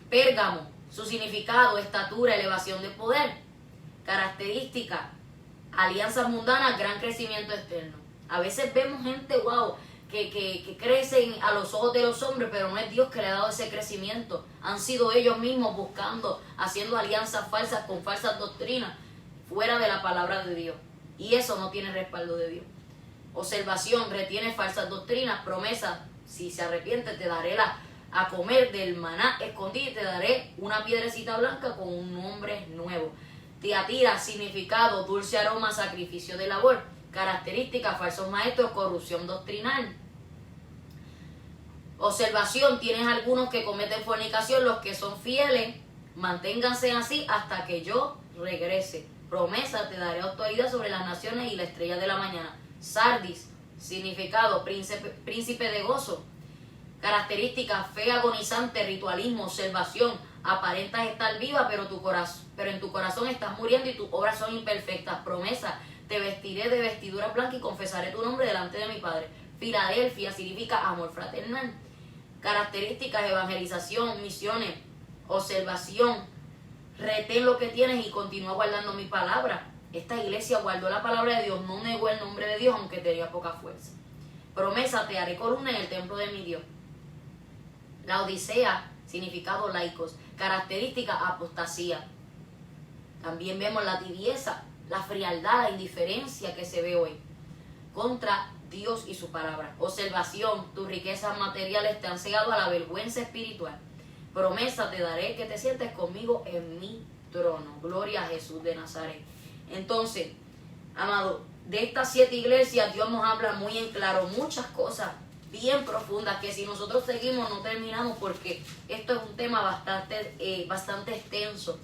Pérgamo, su significado, estatura, elevación de poder. Característica, alianzas mundanas, gran crecimiento externo. A veces vemos gente, que crecen a los ojos de los hombres, pero no es Dios que le ha dado ese crecimiento. Han sido ellos mismos buscando, haciendo alianzas falsas con falsas doctrinas, fuera de la palabra de Dios. Y eso no tiene respaldo de Dios. Observación, retiene falsas doctrinas. Promesa, si se arrepiente, te daré a comer del maná escondido y te daré una piedrecita blanca con un nombre nuevo. Tiatira, significado, dulce aroma, sacrificio de labor. Características, falsos maestros, corrupción doctrinal. Observación, tienes algunos que cometen fornicación, los que son fieles, manténganse así hasta que yo regrese. Promesa, te daré autoridad sobre las naciones y la estrella de la mañana. Sardis, significado, príncipe de gozo. Características, fe agonizante, ritualismo, observación. Aparentas estar viva, pero en tu corazón estás muriendo y tus obras son imperfectas. Promesa, te vestiré de vestidura blanca y confesaré tu nombre delante de mi Padre. Filadelfia significa amor fraternal. Características, evangelización, misiones, observación. Retén lo que tienes y continúa guardando mi palabra. Esta iglesia guardó la palabra de Dios, no negó el nombre de Dios, aunque tenía poca fuerza. Promesa, te haré columna en el templo de mi Dios. La Odisea, significado laicos. Característica, apostasía. También vemos la tibieza, la frialdad, la indiferencia que se ve hoy contra Dios y su palabra. Observación, tus riquezas materiales te han cegado a la vergüenza espiritual. Promesa, te daré que te sientes conmigo en mi trono. Gloria a Jesús de Nazaret. Entonces, amado, de estas 7 iglesias Dios nos habla muy en claro muchas cosas bien profundas, que si nosotros seguimos no terminamos, porque esto es un tema bastante extenso.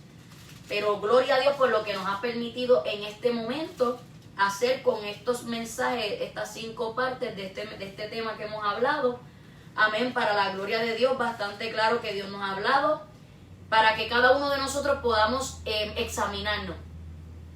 Pero gloria a Dios por lo que nos ha permitido en este momento hacer con estos mensajes, estas 5 partes de este tema que hemos hablado. Amén, para la gloria de Dios, bastante claro que Dios nos ha hablado, para que cada uno de nosotros podamos examinarnos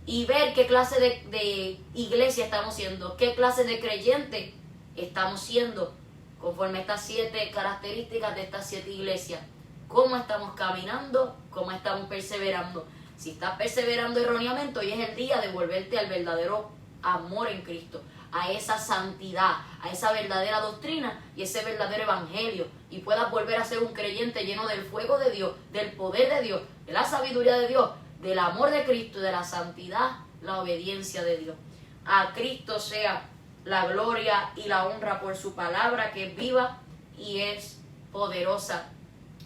y ver qué clase de iglesia estamos siendo, qué clase de creyente estamos siendo, conforme a estas 7 características de estas 7 iglesias. Cómo estamos caminando, cómo estamos perseverando. Si estás perseverando erróneamente, hoy es el día de volverte al verdadero amor en Cristo, a esa santidad, a esa verdadera doctrina y ese verdadero evangelio, y puedas volver a ser un creyente lleno del fuego de Dios, del poder de Dios, de la sabiduría de Dios, del amor de Cristo, de la santidad, la obediencia de Dios. A Cristo sea la gloria y la honra por su palabra, que es viva y es poderosa.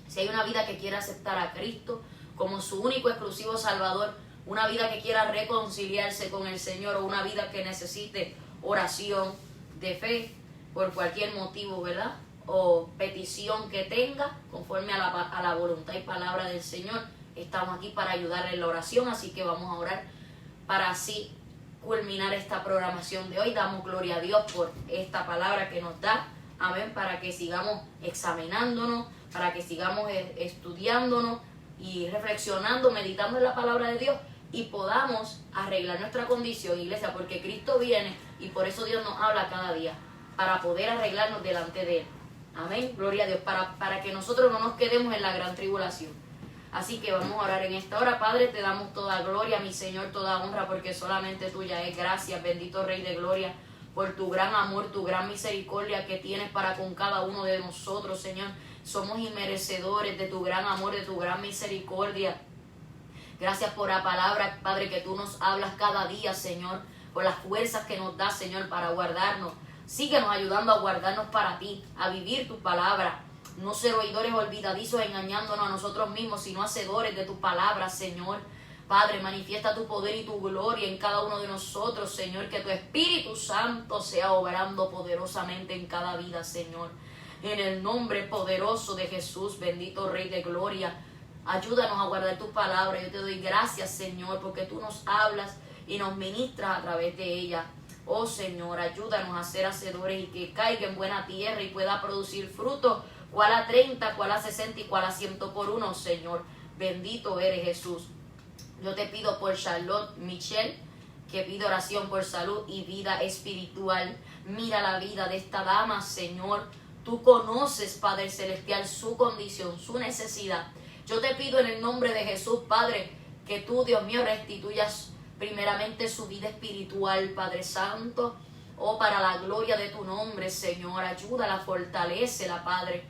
Si hay una vida que quiera aceptar a Cristo como su único exclusivo Salvador, una vida que quiera reconciliarse con el Señor, o una vida que necesite oración de fe por cualquier motivo, ¿verdad? O petición que tenga, conforme a la voluntad y palabra del Señor, estamos aquí para ayudarle en la oración. Así que vamos a orar para así culminar esta programación de hoy. Damos gloria a Dios por esta palabra que nos da, amén, para que sigamos examinándonos, para que sigamos estudiándonos y reflexionando, meditando en la palabra de Dios, y podamos arreglar nuestra condición, iglesia, porque Cristo viene y por eso Dios nos habla cada día, para poder arreglarnos delante de Él. Amén, gloria a Dios, para que nosotros no nos quedemos en la gran tribulación. Así que vamos a orar en esta hora. Padre, te damos toda gloria, mi Señor, toda honra, porque solamente tuya es. Gracias, bendito Rey de Gloria, por tu gran amor, tu gran misericordia que tienes para con cada uno de nosotros, Señor. Somos inmerecedores de tu gran amor, de tu gran misericordia. Gracias por la palabra, Padre, que tú nos hablas cada día, Señor, por las fuerzas que nos das, Señor, para guardarnos. Síguenos ayudando a guardarnos para ti, a vivir tu palabra. No ser oidores olvidadizos, engañándonos a nosotros mismos, sino hacedores de tu palabra, Señor. Padre, manifiesta tu poder y tu gloria en cada uno de nosotros, Señor. Que tu Espíritu Santo sea obrando poderosamente en cada vida, Señor. En el nombre poderoso de Jesús, bendito Rey de Gloria, ayúdanos a guardar tu palabra. Yo te doy gracias, Señor, porque tú nos hablas y nos ministras a través de ella. Oh, Señor, ayúdanos a ser hacedores y que caiga en buena tierra y pueda producir fruto, cual a 30, cual a 60 y cual a 100 por uno, Señor. Bendito eres, Jesús. Yo te pido por Charlotte Michelle, que pide oración por salud y vida espiritual. Mira la vida de esta dama, Señor. Tú conoces, Padre Celestial, su condición, su necesidad. Yo te pido en el nombre de Jesús, Padre, que tú, Dios mío, restituyas primeramente su vida espiritual, Padre Santo. Oh, para la gloria de tu nombre, Señor. Ayúdala, fortalécela, Padre,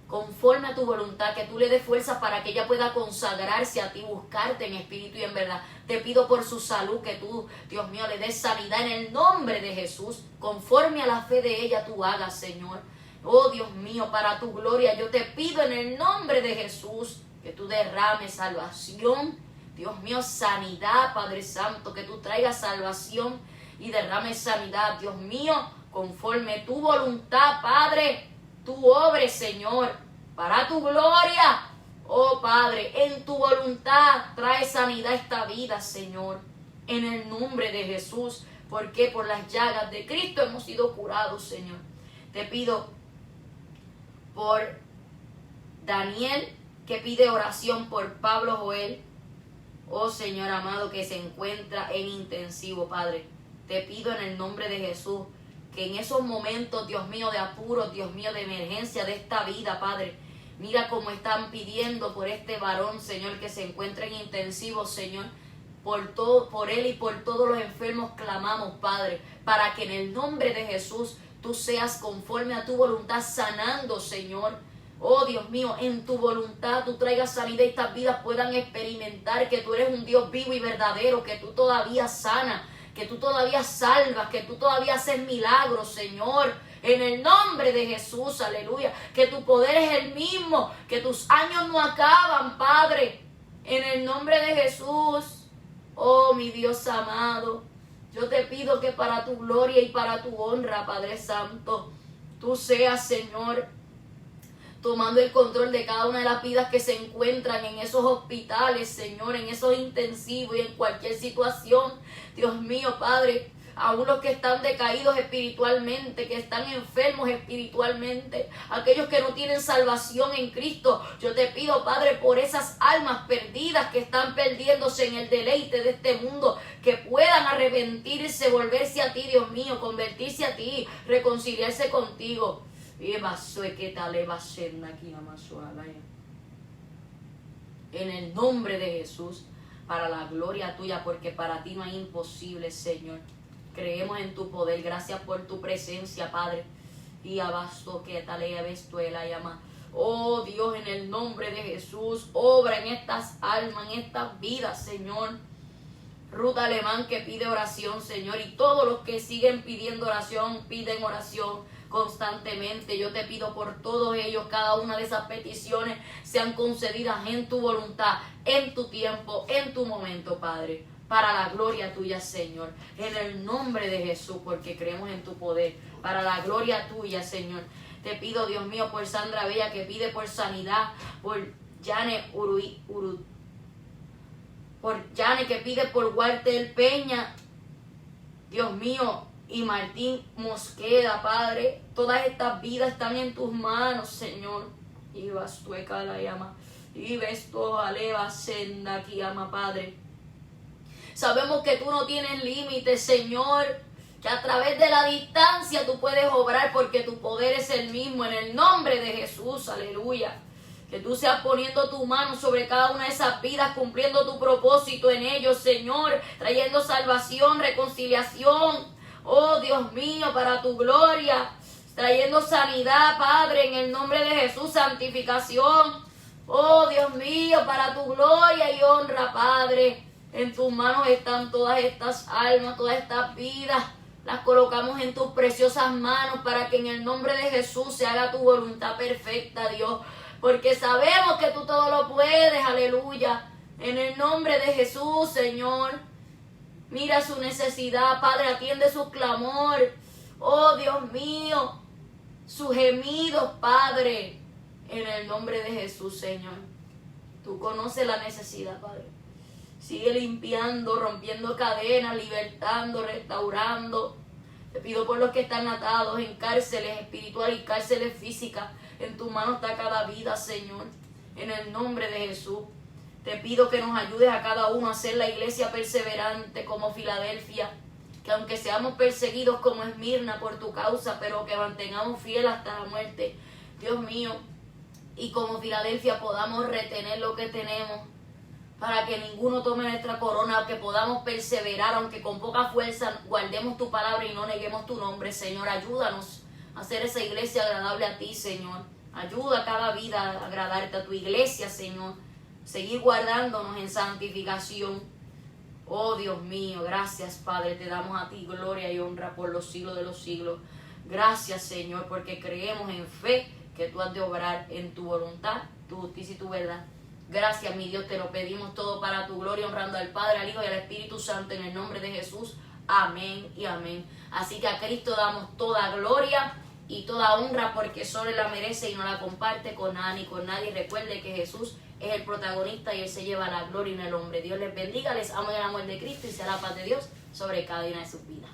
conforme a tu voluntad, que tú le des fuerza para que ella pueda consagrarse a ti, buscarte en espíritu y en verdad. Te pido por su salud, que tú, Dios mío, le des sanidad en el nombre de Jesús, conforme a la fe de ella tú hagas, Señor. Oh, Dios mío, para tu gloria, yo te pido en el nombre de Jesús que tú derrames salvación, Dios mío, sanidad, Padre Santo, que tú traigas salvación y derrames sanidad, Dios mío, conforme tu voluntad, Padre, tu obres, Señor, para tu gloria. Oh, Padre, en tu voluntad trae sanidad a esta vida, Señor, en el nombre de Jesús, porque por las llagas de Cristo hemos sido curados, Señor. Te pido por Daniel, que pide oración por Pablo Joel. Oh, Señor amado, que se encuentra en intensivo, Padre. Te pido en el nombre de Jesús que en esos momentos, Dios mío, de apuro, Dios mío, de emergencia de esta vida, Padre, mira cómo están pidiendo por este varón, Señor, que se encuentra en intensivo, Señor. Por él y por todos los enfermos clamamos, Padre, para que en el nombre de Jesús tú seas conforme a tu voluntad sanando, Señor. Oh, Dios mío, en tu voluntad tú traigas sanidad y estas vidas puedan experimentar que tú eres un Dios vivo y verdadero, que tú todavía sanas, que tú todavía salvas, que tú todavía haces milagros, Señor. En el nombre de Jesús, aleluya. Que tu poder es el mismo, que tus años no acaban, Padre. En el nombre de Jesús, oh, mi Dios amado, yo te pido que para tu gloria y para tu honra, Padre Santo, tú seas, Señor, tomando el control de cada una de las vidas que se encuentran en esos hospitales, Señor, en esos intensivos y en cualquier situación. Dios mío, Padre, aún los que están decaídos espiritualmente, que están enfermos espiritualmente, aquellos que no tienen salvación en Cristo, yo te pido, Padre, por esas almas perdidas que están perdiéndose en el deleite de este mundo, que puedan arrepentirse, volverse a ti, Dios mío, convertirse a ti, reconciliarse contigo. En el nombre de Jesús, para la gloria tuya, porque para ti no hay imposible, Señor. Creemos en tu poder. Gracias por tu presencia, Padre. Y abasto que tal ves tú la llama. Oh Dios, en el nombre de Jesús, obra en estas almas, en estas vidas, Señor. Ruth Alemán que pide oración, Señor, y todos los que siguen pidiendo oración, piden oración constantemente. Yo te pido por todos ellos, cada una de esas peticiones sean concedidas en tu voluntad, en tu tiempo, en tu momento, Padre, para la gloria tuya, Señor, en el nombre de Jesús, porque creemos en tu poder, para la gloria tuya, Señor. Te pido, Dios mío, por Sandra Bella, que pide por sanidad, por Jane por Jane, que pide por Walter Peña, Dios mío, y Martín Mosqueda, Padre. Todas estas vidas están en tus manos, Señor. Y vas tú la llama, y ves todo aleva senda aquí, ama, Padre. Sabemos que tú no tienes límites, Señor, que a través de la distancia tú puedes obrar, porque tu poder es el mismo, en el nombre de Jesús, aleluya. Que tú seas poniendo tu mano sobre cada una de esas vidas, cumpliendo tu propósito en ellos, Señor, trayendo salvación, reconciliación, oh Dios mío, para tu gloria, trayendo sanidad, Padre, en el nombre de Jesús, santificación, oh Dios mío, para tu gloria y honra, Padre. En tus manos están todas estas almas, todas estas vidas. Las colocamos en tus preciosas manos para que en el nombre de Jesús se haga tu voluntad perfecta, Dios. Porque sabemos que tú todo lo puedes, aleluya. En el nombre de Jesús, Señor. Mira su necesidad, Padre, atiende su clamor. Oh, Dios mío, sus gemidos, Padre. En el nombre de Jesús, Señor. Tú conoces la necesidad, Padre. Sigue limpiando, rompiendo cadenas, libertando, restaurando. Te pido por los que están atados en cárceles espirituales y cárceles físicas. En tu mano está cada vida, Señor. En el nombre de Jesús. Te pido que nos ayudes a cada uno a ser la iglesia perseverante como Filadelfia. Que aunque seamos perseguidos como Esmirna por tu causa, pero que mantengamos fiel hasta la muerte. Dios mío. Y como Filadelfia podamos retener lo que tenemos, para que ninguno tome nuestra corona, que podamos perseverar, aunque con poca fuerza, guardemos tu palabra y no neguemos tu nombre, Señor. Ayúdanos a hacer esa iglesia agradable a ti, Señor. Ayuda a cada vida a agradarte, a tu iglesia, Señor. Seguir guardándonos en santificación. Oh, Dios mío, gracias, Padre. Te damos a ti gloria y honra por los siglos de los siglos. Gracias, Señor, porque creemos en fe que tú has de obrar en tu voluntad, tu justicia y tu verdad. Gracias, mi Dios, te lo pedimos todo para tu gloria, honrando al Padre, al Hijo y al Espíritu Santo, en el nombre de Jesús. Amén y amén. Así que a Cristo damos toda gloria y toda honra, porque solo Él la merece y no la comparte con nada ni con nadie. Recuerde que Jesús es el protagonista y Él se lleva la gloria en el hombre. Dios les bendiga, les amo en el amor de Cristo y sea la paz de Dios sobre cada una de sus vidas.